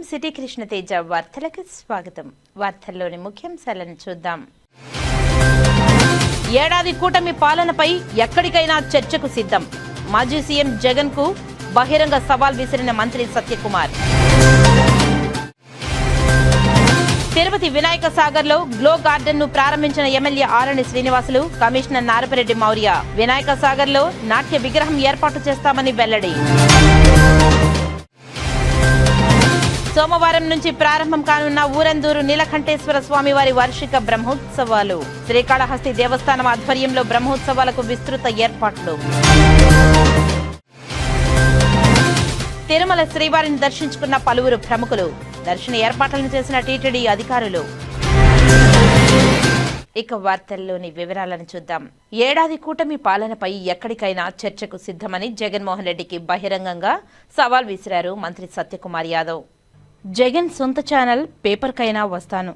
City Krishna Teja వార్తలకు స్వాగతం. వార్తల్లోని ముఖ్యాంశాలను చూద్దాం. ఏడాది కూటమి పాలనపై ఎక్కడికైనా చర్చకు సిద్ధం. మాజీ సీఎం జగన్ కు బహిరంగ సవాల్ విసిరిన మంత్రి సత్యకుమార్. తిరుపతి వినాయక సాగర్ లో గ్లో గార్డెన్ ను ప్రారంభించిన ఎమ్మెల్యే ఆరణి శ్రీనివాసులు, కమిషనర్ నారపరెడ్డి మౌర్య. వినాయక సాగర్ లో నాట్య విగ్రహం ఏర్పాటు చేస్తామని వెల్లడి. సోమవారం నుంచి ప్రారంభం కానున్న ఊరందూరు నీలకంఠేశ్వర స్వామి వారి వార్షిక బ్రహ్మోత్సవాలు. శ్రీకాళహస్తి దేవస్థానం ఆధ్వర్యంలో బ్రహ్మోత్సవాలకు విస్తృత ఏర్పాట్లు. తిరుమల శ్రీవారిని దర్శించుకున్న పలువురు ప్రముఖులు. దర్శన ఏర్పాట్లను చేసిన టీటీడీ అధికారులు. ఇక వార్తల్లోని వివరాలను చూద్దాం. ఏడాది కూటమి పాలనపై ఎక్కడికైనా చర్చకు సిద్ధమని జగన్మోహన్ రెడ్డికి బహిరంగంగా సవాల్ విసిరారు మంత్రి సత్యకుమార్ యాదవ్. జగన్ సొంత ఛానల్ పేపర్కైనా వస్తాను,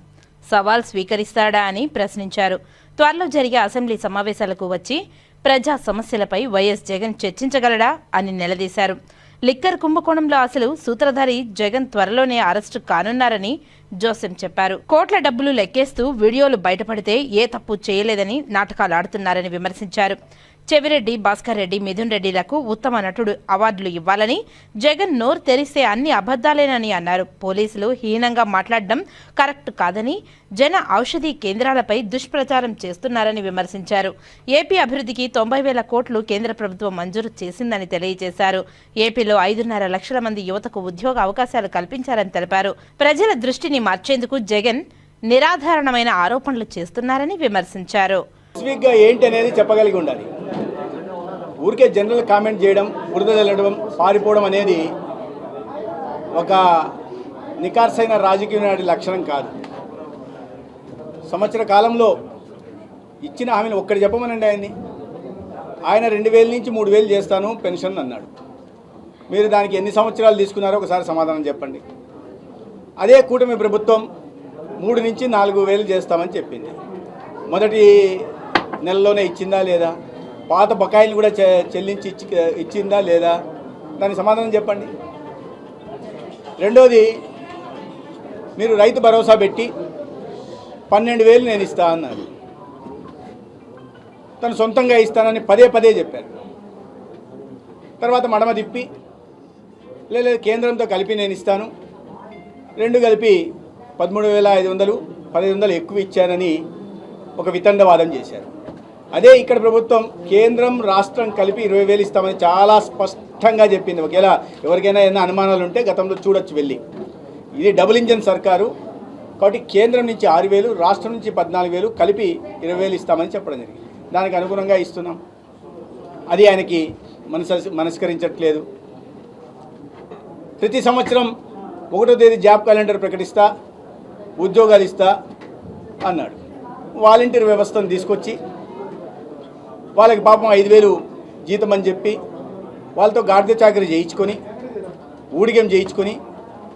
సవాల్ స్వీకరిస్తాడా అని ప్రశ్నించారు. త్వరలో జరిగే అసెంబ్లీ సమావేశాలకు వచ్చి ప్రజా సమస్యలపై వైఎస్ జగన్ చర్చించగలడా అని నిలదీశారు. లిక్కర్ కుంభకోణంలో అసలు సూత్రధారి జగన్ త్వరలోనే అరెస్టు కానున్నారని జోసెఫ్ చెప్పారు. కోట్ల డబ్బులు లెక్కేస్తూ వీడియోలు బయటపడితే ఏ తప్పు చేయలేదని నాటకాలు ఆడుతున్నారని విమర్శించారు. చెవిరెడ్డి, భాస్కర్ రెడ్డి, మిథున్ రెడ్డిలకు ఉత్తమ నటుడు అవార్డులు ఇవ్వాలని, జగన్ నోరు తెరిస్తే అన్ని అబద్దాలేనని అన్నారు. పోలీసులు హీనంగా మాట్లాడడం కరెక్ట్ కాదని, జన ఔషధి కేంద్రాలపై దుష్ప్రచారం చేస్తున్నారని విమర్శించారు. ఏపీ అభివృద్ధికి 90,000 కోట్లు కేంద్ర ప్రభుత్వం మంజూరు చేసిందని తెలియజేశారు. ఏపీలో 5.5 లక్షల మంది యువతకు ఉద్యోగ అవకాశాలు కల్పించారని తెలిపారు. ప్రజల దృష్టిని మార్చేందుకు జగన్ నిరాధారణమైన ఆరోపణలు చేస్తున్నారని విమర్శించారు. ఏంటి అనేది చెప్పగలిగి ఉండాలి. ఊరికే జనరల్ కామెంట్ చేయడం, బురద చల్లడం, పారిపోవడం అనేది ఒక నికార్సైన రాజకీయ నాటి లక్షణం కాదు. సంవత్సర కాలంలో ఇచ్చిన హామీని ఒక్కటి చెప్పమనండి. ఆయన 2,000 నుంచి 3,000 చేస్తాను పెన్షన్ అన్నాడు. మీరు దానికి ఎన్ని సంవత్సరాలు తీసుకున్నారో ఒకసారి సమాధానం చెప్పండి. అదే కూటమి ప్రభుత్వం 3 నుంచి 4,000 చేస్తామని చెప్పింది. మొదటి నెలలోనే ఇచ్చిందా లేదా? పాత బకాయిలు కూడా చెల్లించి ఇచ్చిందా లేదా? దానికి సమాధానం చెప్పండి. రెండోది, మీరు రైతు భరోసా పెట్టి 12,000 నేను ఇస్తా అన్నారు. తను సొంతంగా ఇస్తానని పదే చెప్పారు. తర్వాత మడమ తిప్పి లేదు కేంద్రంతో కలిపి నేను ఇస్తాను, 2 కలిపి 13,500, 1,500 ఎక్కువ ఇచ్చానని ఒక వితండవాదం చేశారు. అదే ఇక్కడ ప్రభుత్వం కేంద్రం రాష్ట్రం కలిపి 20,000 ఇస్తామని చాలా స్పష్టంగా చెప్పింది. ఒకవేళ ఎవరికైనా ఏదైనా అనుమానాలు ఉంటే గతంలో చూడొచ్చు వెళ్ళి. ఇది డబుల్ ఇంజన్ సర్కారు కాబట్టి కేంద్రం నుంచి 6,000, రాష్ట్రం నుంచి 14,000 కలిపి 20,000 ఇస్తామని చెప్పడం జరిగింది. దానికి అనుగుణంగా ఇస్తున్నాం. అది ఆయనకి మనస్కరించట్లేదు. ప్రతి సంవత్సరం 1వ తేదీ జాబ్ క్యాలెండర్ ప్రకటిస్తా, ఉద్యోగాలు ఇస్తా అన్నాడు. వాలంటీర్ వ్యవస్థను తీసుకొచ్చి వాళ్ళకి పాపం 5,000 జీతం అని చెప్పి వాళ్ళతో గాడిద చాకరీ చేయించుకొని, ఊడిగం చేయించుకొని,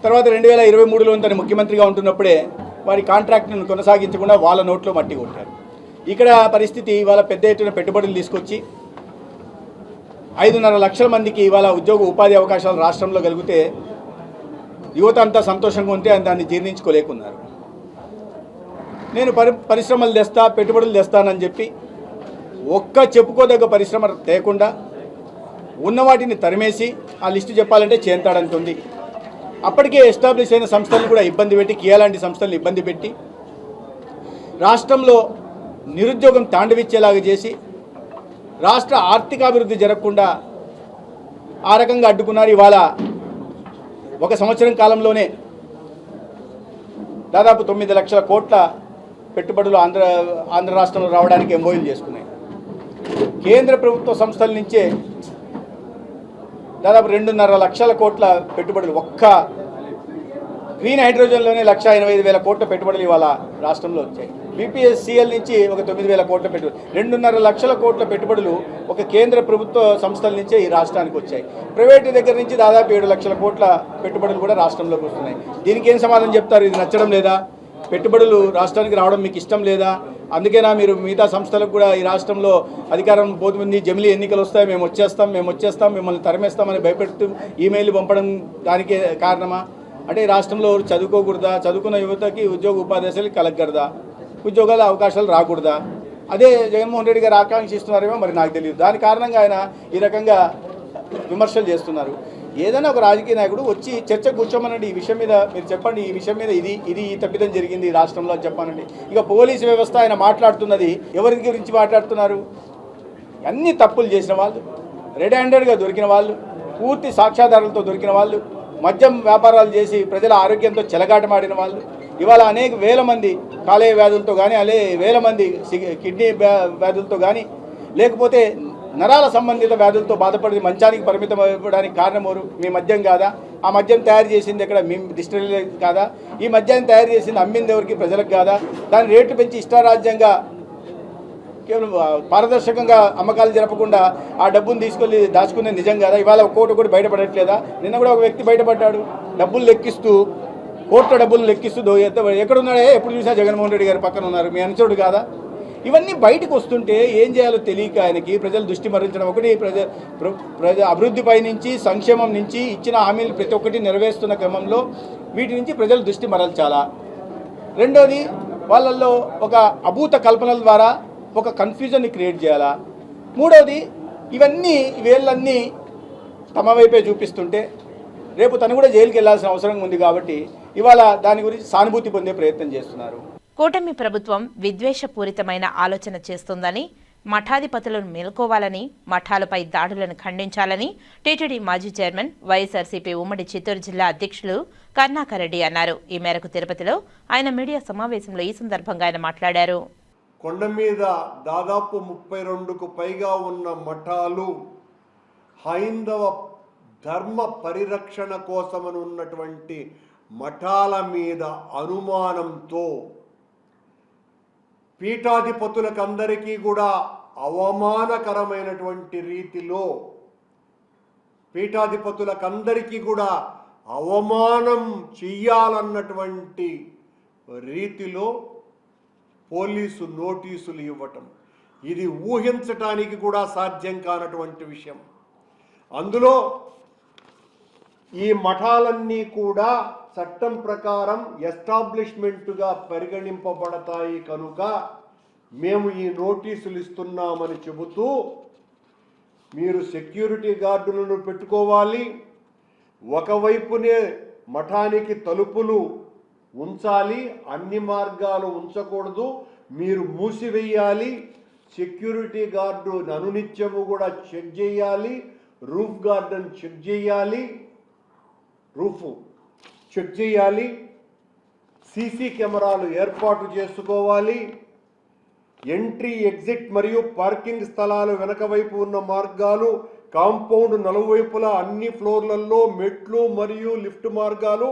తర్వాత 2023లో తను ముఖ్యమంత్రిగా ఉంటున్నప్పుడే వారి కాంట్రాక్ట్ను కొనసాగించకుండా వాళ్ళ నోట్లో మట్టి కొట్టారు. ఇక్కడ పరిస్థితి ఇవాళ పెద్ద ఎత్తున పెట్టుబడులు తీసుకొచ్చి 5.5 లక్షల మందికి ఇవాళ ఉద్యోగ ఉపాధి అవకాశాలు రాష్ట్రంలో కలిగితే యువత అంతా సంతోషంగా ఉంటే దాన్ని జీర్ణించుకోలేకున్నారు. నేను పరిశ్రమలు తెస్తా, పెట్టుబడులు తెస్తానని చెప్పి ఒక్క చెప్పుకోదగ్గ పరిశ్రమ లేకుండా ఉన్న వాటిని తరిమేసి ఆ లిస్టు చెప్పాలంటే చేంతాడంతుంది. అప్పటికే ఎస్టాబ్లిష్ అయిన సంస్థలను కూడా ఇబ్బంది పెట్టి, కియా లాంటి సంస్థలను ఇబ్బంది పెట్టి రాష్ట్రంలో నిరుద్యోగం తాండవిచ్చేలాగా చేసి రాష్ట్ర ఆర్థికాభివృద్ధి జరగకుండా ఆ రకంగా అడ్డుకున్నారు. ఇవాళ 1 సంవత్సరం కాలంలోనే దాదాపు 9 లక్షల కోట్ల పెట్టుబడులు ఆంధ్ర రాష్ట్రంలో రావడానికి ఎంఓయూలు చేసుకున్నాయి. కేంద్ర ప్రభుత్వ సంస్థల నుంచే దాదాపు 2.5 లక్షల కోట్ల పెట్టుబడులు, ఒక్క గ్రీన్ హైడ్రోజన్లోనే 1,85,000 కోట్ల పెట్టుబడులు ఇవాళ రాష్ట్రంలో వచ్చాయి. బీపీఎస్సీఎల్ నుంచి ఒక 9,000 కోట్ల పెట్టుబడులు, 2.5 లక్షల కోట్ల పెట్టుబడులు ఒక కేంద్ర ప్రభుత్వ సంస్థల నుంచే ఈ రాష్ట్రానికి వచ్చాయి. ప్రైవేటు దగ్గర నుంచి దాదాపు 7 లక్షల కోట్ల పెట్టుబడులు కూడా రాష్ట్రంలోకి వస్తున్నాయి. దీనికి ఏం సమాధానం చెప్తారు? ఇది నచ్చడం లేదా? పెట్టుబడులు రాష్ట్రానికి రావడం మీకు ఇష్టం లేదా? అందుకేనా మీరు మిగతా సంస్థలకు కూడా ఈ రాష్ట్రంలో అధికారం పోతుంది, జమిలీ ఎన్నికలు వస్తాయి, మేము వచ్చేస్తాం, మిమ్మల్ని తరిమేస్తామని భయపెడుతూ ఈమెయిల్ పంపడం దానికే కారణమా? అంటే ఈ రాష్ట్రంలో ఎవరు చదువుకోకూడదా, చదువుకున్న యువతకి ఉద్యోగ ఉపాధి కలగకూడదా, ఉద్యోగాల అవకాశాలు రాకూడదా, అదే జగన్మోహన్ రెడ్డి గారు ఆకాంక్షిస్తున్నారేమో మరి నాకు తెలియదు. దాని కారణంగా ఆయన ఈ రకంగా విమర్శలు చేస్తున్నారు. ఏదైనా ఒక రాజకీయ నాయకుడు వచ్చి చర్చ కూర్చోమనండి, ఈ విషయం మీద మీరు చెప్పండి, ఈ విషయం మీద ఇది ఈ తప్పిదం జరిగింది ఈ రాష్ట్రంలో అని చెప్పానండి. ఇక పోలీసు వ్యవస్థ ఆయన మాట్లాడుతున్నది ఎవరి గురించి మాట్లాడుతున్నారు? అన్ని తప్పులు చేసిన వాళ్ళు, రెడ్ హ్యాండెడ్గా దొరికిన వాళ్ళు, పూర్తి సాక్ష్యాధారాలతో దొరికిన వాళ్ళు, మద్యం వ్యాపారాలు చేసి ప్రజల ఆరోగ్యంతో చెలగాటమాడిన వాళ్ళు, ఇవాళ అనేక వేల మంది కాలేయ వ్యాధులతో కానీ వేల మంది కిడ్నీ వ్యాధులతో కానీ లేకపోతే నరాల సంబంధిత వ్యాధులతో బాధపడి మంచానికి పరిమితం అవ్వడానికి కారణం ఎవరు? మీ మద్యం కాదా? ఆ మద్యం తయారు చేసింది ఎక్కడ? మీ డిస్టిలరీ కాదా? ఈ మద్యాన్ని తయారు చేసింది అమ్మింది ఎవరికి? ప్రజలకు కాదా? దాని రేట్లు పెంచి ఇష్టారాజ్యంగా కేవలం పారదర్శకంగా అమ్మకాలు జరపకుండా ఆ డబ్బును తీసుకెళ్ళి దాచుకునేది నిజం కాదా? ఇవాళ ఒకటి బయటపడట్లేదా? నిన్న కూడా ఒక వ్యక్తి బయటపడ్డాడు, డబ్బులు లెక్కిస్తూ, కోట్ల డబ్బులు లెక్కిస్తూ ఎక్కడున్నాడే? ఎప్పుడు చూసా జగన్మోహన్ రెడ్డి గారి పక్కన ఉన్నారు, మీ అనుచరుడు కాదా? ఇవన్నీ బయటకు వస్తుంటే ఏం చేయాలో తెలియక ఆయనకి ప్రజలు దృష్టి మరల్చడం ఒకటి, ప్రజ అభివృద్ధిపై నుంచి సంక్షేమం నుంచి ఇచ్చిన హామీలు ప్రతి ఒక్కటి నెరవేరుస్తున్న క్రమంలో వీటి నుంచి ప్రజలు దృష్టి మరల్చాలా. రెండోది, వాళ్ళల్లో ఒక అభూత కల్పనల ద్వారా ఒక కన్ఫ్యూజన్ని క్రియేట్ చేయాలా. మూడోది, ఇవన్నీ వేళ్ళన్నీ తమ వైపే చూపిస్తుంటే రేపు తను కూడా జైలుకి వెళ్లాల్సిన అవసరం ఉంది కాబట్టి ఇవాళ దాని గురించి సానుభూతి పొందే ప్రయత్నం చేస్తున్నారు. కూటమి ప్రభుత్వం విద్వేషపూరితమైన ఆలోచన చేస్తోందని, మఠాధిపతులను మేల్కోవాలని, మఠాలపై దాడులను ఖండించాలని టీటీడీ మాజీ చైర్మన్, వైఎస్ఆర్సీపీ ఉమ్మడి చిత్తూరు జిల్లా అధ్యక్షులు కరుణాకర్ రెడ్డి అన్నారు. ఈ మేరకు తిరుపతిలో ఆయన మీడియా సమావేశంలో ఈ సందర్భంగా ఆయన మాట్లాడారు. కొండ మీద దాదాపు 32కు పైగా ఉన్న మఠాలు హైందవ ధర్మ పరిరక్షణ కోసమని ఉన్నటువంటి మఠాల మీద అనుమానంతో పీఠాధిపతులకందరికీ కూడా అవమానకరమైనటువంటి రీతిలో పీఠాధిపతులకందరికీ కూడా అవమానం చెయ్యాలన్నటువంటి రీతిలో పోలీసు నోటీసులు ఇవ్వటం, ఇది ఊహించటానికి కూడా సాధ్యం కానటువంటి విషయం. అందులో ఈ మఠాలన్నీ కూడా చట్టం ప్రకారం ఎస్టాబ్లిష్మెంటుగా పరిగణింపబడతాయి కనుక మేము ఈ నోటీసులు ఇస్తున్నామని చెబుతూ మీరు సెక్యూరిటీ గార్డులను పెట్టుకోవాలి, ఒకవైపునే మఠానికి తలుపులు ఉంచాలి, అన్ని మార్గాలు ఉంచకూడదు, మీరు మూసివేయాలి, సెక్యూరిటీ గార్డు అనునిత్యము కూడా చెక్ చేయాలి, రూఫ్ గార్డెన్ చెక్ చేయాలి, చెక్ చేయాలి, సీసీ కెమెరాలు ఏర్పాటు చేసుకోవాలి, ఎంట్రీ ఎగ్జిట్ మరియు పార్కింగ్ స్థలాలు వెనక వైపు ఉన్న మార్గాలు, కాంపౌండ్ నలువైపులా అన్ని ఫ్లోర్లలో మెట్లు మరియు లిఫ్ట్ మార్గాలు,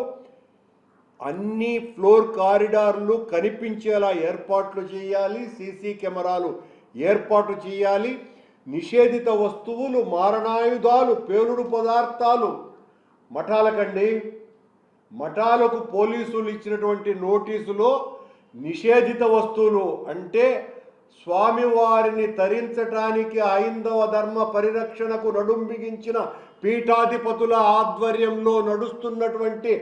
అన్ని ఫ్లోర్ కారిడార్లు కనిపించేలా ఏర్పాట్లు చేయాలి, సీసీ కెమెరాలు ఏర్పాటు చేయాలి, నిషేధిత వస్తువులు, మారణాయుధాలు, పేలుడు పదార్థాలు మఠాలకు పోలీసులు ఇచ్చినటువంటి నోటీసులో నిషేధిత వస్తువులు అంటే స్వామివారిని తరించటానికి హైందవ ధర్మ పరిరక్షణకు నడుం బిగించిన పీఠాధిపతుల ఆధ్వర్యంలో నడుస్తున్నటువంటి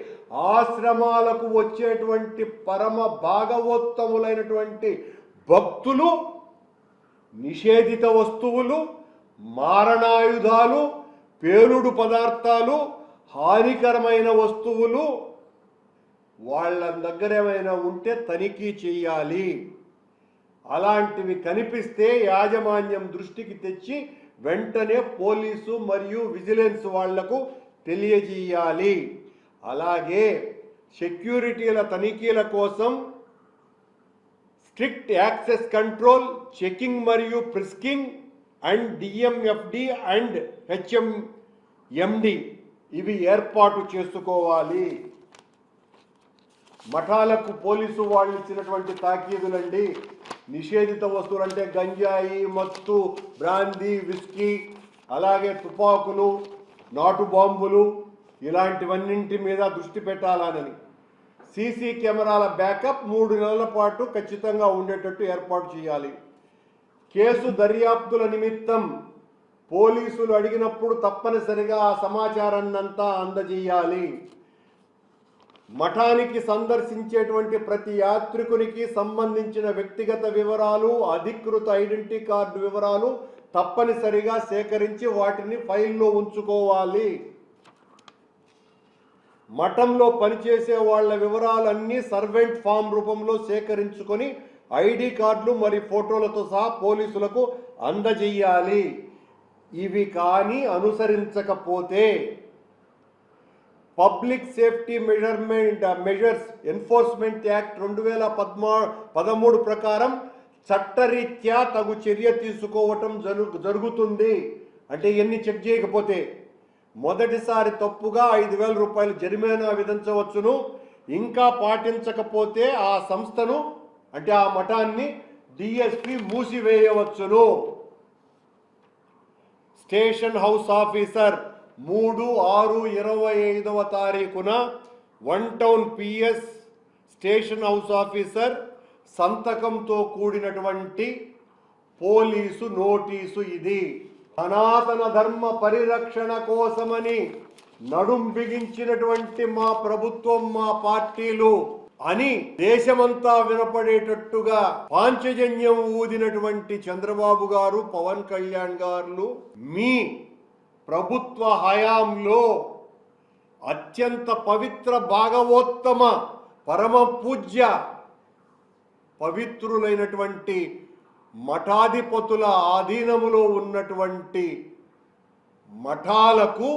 ఆశ్రమాలకు వచ్చేటువంటి పరమ భాగవోత్తములైనటువంటి భక్తులు నిషేధిత వస్తువులు, మారణాయుధాలు, పేలుడు పదార్థాలు, హానికరమైన వస్తువులు వాళ్ళ దగ్గర ఏమైనా ఉంటే తనిఖీ చేయాలి. అలాంటివి కనిపిస్తే యాజమాన్యం దృష్టికి తెచ్చి వెంటనే పోలీసు మరియు విజిలెన్స్ వాళ్లకు తెలియజేయాలి. అలాగే సెక్యూరిటీల తనిఖీల కోసం స్ట్రిక్ట్ యాక్సెస్ కంట్రోల్, చెకింగ్ మరియు ప్రిస్కింగ్ అండ్ డిఎంఎఫ్డి అండ్ హెచ్ఎంఎండి ఇవి ఏర్పాటు చేసుకోవాలి. మఠాలకు పోలీసు వాళ్ళు ఇచ్చినటువంటి తాకీదులండి, నిషేధిత వస్తువులు అంటే గంజాయి, మత్తు, బ్రాందీ, విస్కీ, అలాగే తుపాకులు, నాటు బాంబులు ఇలాంటివన్నింటి మీద దృష్టి పెట్టాలని, సీసీ కెమెరాల బ్యాకప్ 3 నెలల పాటు ఖచ్చితంగా ఉండేటట్టు ఏర్పాటు చేయాలి. కేసు దర్యాప్తుల నిమిత్తం పోలీసులు అడిగినప్పుడు తప్పనిసరిగా ఆ సమాచారాన్నంతా అందజేయాలి. మఠానికి సందర్శించేటువంటి ప్రతి యాత్రికునికి సంబంధించిన వ్యక్తిగత వివరాలు, అధికృత ఐడెంటిటీ కార్డు వివరాలు తప్పనిసరిగా సేకరించి వాటిని ఫైల్లో ఉంచుకోవాలి. మఠంలో పనిచేసే వాళ్ళ వివరాలన్నీ సర్వెంట్ ఫామ్ రూపంలో సేకరించుకొని ఐడి కార్డులు మరియు ఫోటోలతో సహా పోలీసులకు అందజేయాలి. ఇవి కానీ అనుసరించకపోతే public safety measures enforcement act 2013 ప్రకారం చట్టరీత్యా తగు చర్య తీసుకోవటం జరుగుతుంది. అంటే ఎన్ని చెక్ చేయకపోతే మొదటిసారి తప్పుగా 5,000 రూపాయలు జరిమానా విధించవచ్చును. ఇంకా పాటించకపోతే ఆ సంస్థను అంటే ఆ మఠాన్ని డిఎస్పి మూసివేయవచ్చును. Station house officer 3/6/25 1 town PS station house officer సంతకంతో కూడినటువంటి పోలీసు నోటీసు ఇది. సనాతన ధర్మ పరిరక్షణ కోసమని నడుం బిగించినటువంటి మా ప్రభుత్వం, మా పార్టీలు అని దేశమంతా వినపడేటట్టుగా పాంచజన్యం ఊదినటువంటి చంద్రబాబు గారు, పవన్ కళ్యాణ్ గారు మీ ప్రభుత్వ హయాంలో అత్యంత పవిత్ర భాగవోత్తమ పరమ పూజ్య పవిత్రులైనటువంటి మఠాధిపతుల ఆధీనములో ఉన్నటువంటి మఠాలకు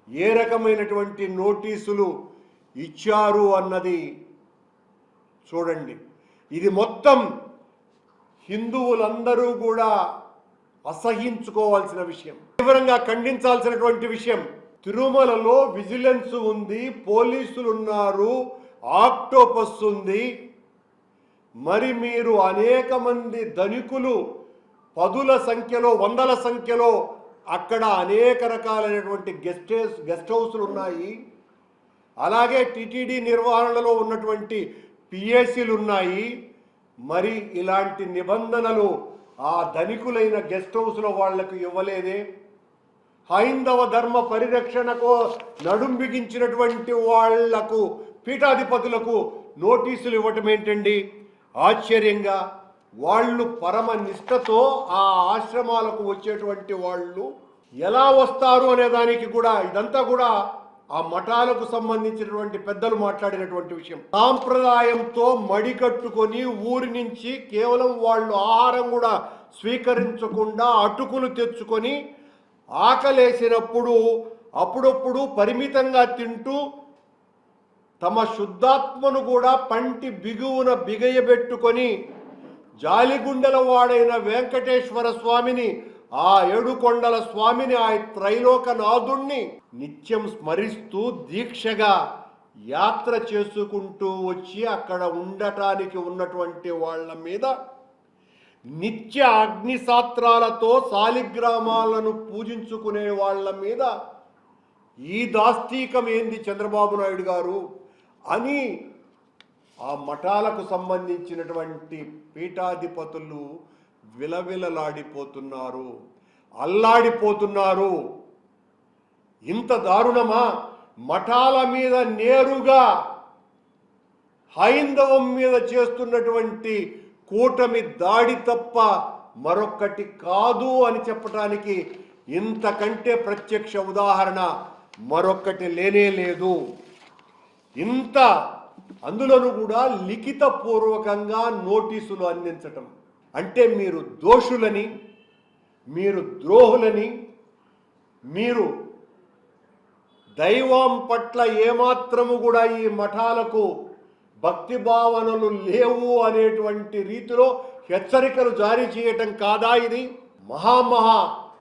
ఏ రకమైనటువంటి నోటీసులు ఇచ్చారు అన్నది చూడండి. ఇది మొత్తం హిందువులందరూ కూడా అసహించుకోవాల్సిన విషయం, తీవ్రంగా ఖండించాల్సినటువంటి విషయం. తిరుమలలో విజిలెన్స్ ఉంది, పోలీసులు ఉన్నారు, ఆక్టోపస్ ఉంది. మరి మీరు అనేక మంది ధనికులు పదుల సంఖ్యలో, వందల సంఖ్యలో అక్కడ అనేక రకాలైనటువంటి గెస్ట్ హౌస్లు ఉన్నాయి. అలాగే టిటిడి నిర్వహణలో ఉన్నటువంటి పిఎస్సీలు ఉన్నాయి. మరి ఇలాంటి నిబంధనలు ఆ ధనికులైన గెస్ట్ హౌస్లో వాళ్లకు ఇవ్వలేదే? హైందవ ధర్మ పరిరక్షణకు నడుం బిగించినటువంటి వాళ్లకు, పీఠాధిపతులకు నోటీసులు ఇవ్వటం ఏంటండి? ఆశ్చర్యంగా వాళ్ళు పరమ నిష్ఠతో ఆ ఆశ్రమాలకు వచ్చేటువంటి వాళ్ళు ఎలా వస్తారు అనే దానికి కూడా ఇదంతా కూడా ఆ మఠాలకు సంబంధించినటువంటి పెద్దలు మాట్లాడినటువంటి విషయం. సాంప్రదాయంతో మడికట్టుకొని ఊరి నుంచి కేవలం వాళ్ళు ఆహారం కూడా స్వీకరించకుండా అటుకులు తెచ్చుకొని ఆకలేసినప్పుడు అప్పుడప్పుడు పరిమితంగా తింటూ తమ శుద్ధాత్మను కూడా పంటి బిగువున బిగయబెట్టుకొని జాలిగుండెల వాడైన వెంకటేశ్వర స్వామిని, ఆ ఏడుకొండల స్వామిని, ఆ త్రైలోకనాథుణ్ణి నిత్యం స్మరిస్తూ దీక్షగా యాత్ర చేసుకుంటూ వచ్చి అక్కడ ఉండటానికి ఉన్నటువంటి వాళ్ళ మీద నిత్య అగ్నిసాత్రాలతో శాలిగ్రామాలను పూజించుకునే వాళ్ళ మీద ఈ దాస్తీకం ఏంది చంద్రబాబు నాయుడు గారు అని ఆ మఠాలకు సంబంధించినటువంటి పీఠాధిపతులు విలవిలలాడిపోతున్నారు, అల్లాడిపోతున్నారు. ఇంత దారుణమా? మఠాల మీద నేరుగా హైందవం మీద చేస్తున్నటువంటి కూటమి దాడి తప్ప మరొక్కటి కాదు అని చెప్పటానికి ఇంతకంటే ప్రత్యక్ష ఉదాహరణ మరొక్కటి లేనే లేదు. ఇంత అందులోనూ కూడా లిఖితపూర్వకంగా నోటీసులు అందించటం అంటే మీరు దోషులని, మీరు ద్రోహులని, మీరు దైవం పట్ల ఏమాత్రము కూడా ఈ మఠాలకు భక్తి భావనలు లేవు అనేటువంటి రీతిలో హెచ్చరికలు జారీ చేయటం కాదా ఇది? మహామహా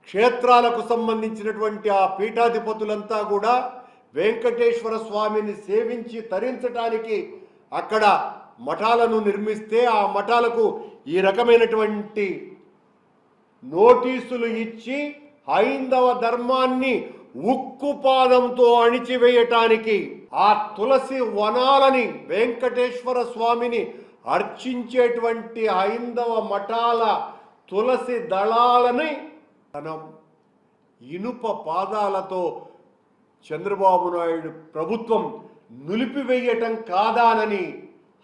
క్షేత్రాలకు సంబంధించినటువంటి ఆ పీఠాధిపతులంతా కూడా వెంకటేశ్వర స్వామిని సేవించి తరించటానికి అక్కడ మఠాలను నిర్మిస్తే ఆ మఠాలకు ఈ రకమైనటువంటి నోటీసులు ఇచ్చి హైందవ ధర్మాన్ని ఉక్కుపాదంతో అణిచివేయటానికి ఆ తులసి వనాలని, వెంకటేశ్వర స్వామిని అర్చించేటువంటి హైందవ మఠాల తులసి దళాలని తన ఇనుప పాదాలతో చంద్రబాబు నాయుడు ప్రభుత్వం నులిపివేయటం కాదానని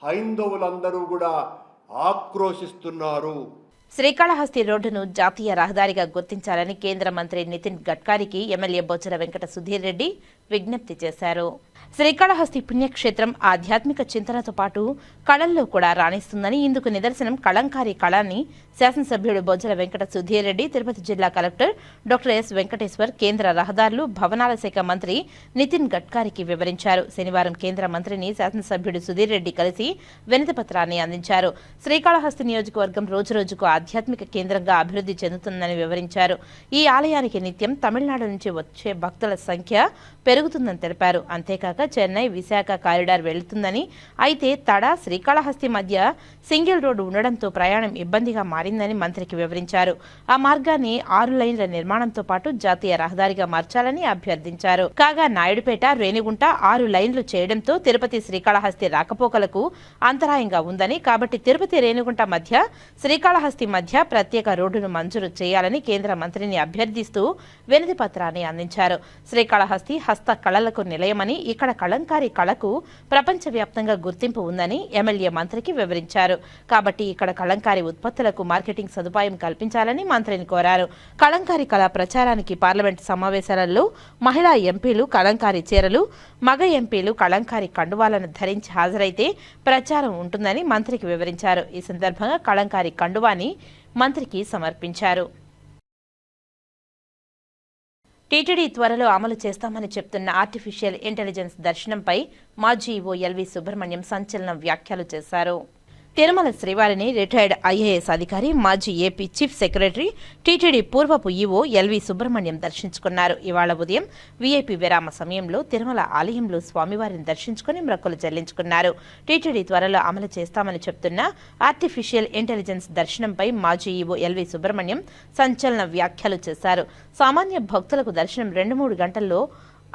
హైందవులందరూ కూడా ఆక్రోశిస్తున్నారు. శ్రీకాళహస్తి రోడ్డును జాతీయ రహదారిగా గుర్తించాలని కేంద్ర మంత్రి నితిన్ గడ్కరీకి ఎమ్మెల్యే బొజ్జల వెంకట సుధీర్ రెడ్డి విజ్ఞప్తి చేశారు. శ్రీకాళహస్తి పుణ్యక్షేత్రం ఆధ్యాత్మిక చింతనతో పాటు కళల్లో కూడా రాణిస్తుందని, ఇందుకు నిదర్శనం కళంకారీ కళాన్ని శాసనసభ్యుడు బొజ్జల వెంకట సుధీర్ రెడ్డి, తిరుపతి జిల్లా కలెక్టర్ డాక్టర్ ఎస్ వెంకటేశ్వర్, కేంద్ర రహదారులు భవనాల శాఖ మంత్రి నితిన్ గడ్కరీకి వివరించారు. శనివారం కేంద్ర మంత్రిని శాసనసభ్యుడు సుధీర్ రెడ్డి కలిసి వినతి పత్రాన్ని అందించారు. శ్రీకాళహస్తి నియోజకవర్గం రోజురోజుకు ఆధ్యాత్మిక కేంద్రంగా అభివృద్ధి చెందుతుందని వివరించారు. ఈ ఆలయానికి నిత్యం తమిళనాడు నుంచి వచ్చే భక్తుల సంఖ్య పెరుగుతుందని తెలిపారు. అంతేకాక చెన్నై విశాఖ కారిడార్ వెళుతుందని, అయితే తడ శ్రీకాళహస్తి మధ్య సింగిల్ రోడ్డు ఉండడంతో ప్రయాణం ఇబ్బందిగా మారిందని మంత్రికి వివరించారు. ఆ మార్గాన్ని 6 లైన్ల నిర్మాణంతో పాటు జాతీయ రహదారిగా మార్చాలని అభ్యర్థించారు. కాగా నాయుడుపేట రేణిగుంట 6 లైన్లు చేయడంతో తిరుపతి శ్రీకాళహస్తి రాకపోకలకు అంతరాయంగా ఉందని, కాబట్టి తిరుపతి రేణిగుంట మధ్య శ్రీకాళహస్తి మధ్య ప్రత్యేక రోడ్డును మంజూరు చేయాలని కేంద్ర మంత్రిని అభ్యర్థిస్తూ వినతి పత్రాన్ని అందించారు. శ్రీకాళహస్తి హస్త కళలకు నిలయమని, ఇక్కడ కళంకారీ కళకు ప్రపంచవ్యాప్తంగా గుర్తింపు ఉందని ఎమ్మెల్యే మంత్రికి వివరించారు. కాబట్టి ఇక్కడ కళంకారీ ఉత్పత్తులకు మార్కెటింగ్ సదుపాయం కల్పించాలని మంత్రిని కోరారు. కళంకారీ కళ ప్రచారానికి పార్లమెంట్ సమావేశాలలో మహిళా ఎంపీలు కళంకారీ చీరలు, మగ ఎంపీలు కళంకారీ కండువాలను ధరించి హాజరైతే ప్రచారం ఉంటుందని మంత్రికి వివరించారు. ఈ సందర్భంగా కళంకారీ కండువాని మంత్రికి సమర్పించారు. టీటీడీ త్వరలో అమలు చేస్తామని చెప్తున్న ఆర్టిఫిషియల్ ఇంటెలిజెన్స్ దర్శనంపై మాజీ ఈవో ఎల్వి సుబ్రహ్మణ్యం సంచలన వ్యాఖ్యలు చేశారు. తిరుమల శ్రీవారిని రిటైర్డ్ ఐఏఎస్ అధికారి, మాజీ ఏపీ చీఫ్ సెక్రటరీ, టీటీడీ పూర్వపు ఈవో ఎల్వి సుబ్రహ్మణ్యం దర్శించుకున్నారు. ఇవాళ ఉదయం వీఐపీ విరామ సమయంలో తిరుమల ఆలయంలో స్వామివారిని దర్శించుకుని మొక్కులు చెల్లించుకున్నారు. టీటీడీ త్వరలో అమలు చేస్తామని చెప్తున్న ఆర్టిఫిషియల్ ఇంటెలిజెన్స్ దర్శనంపై మాజీ ఈవో ఎల్వి సుబ్రహ్మణ్యం సంచలన వ్యాఖ్యలు చేశారు. సామాన్య భక్తులకు దర్శనం 2-3 గంటల్లో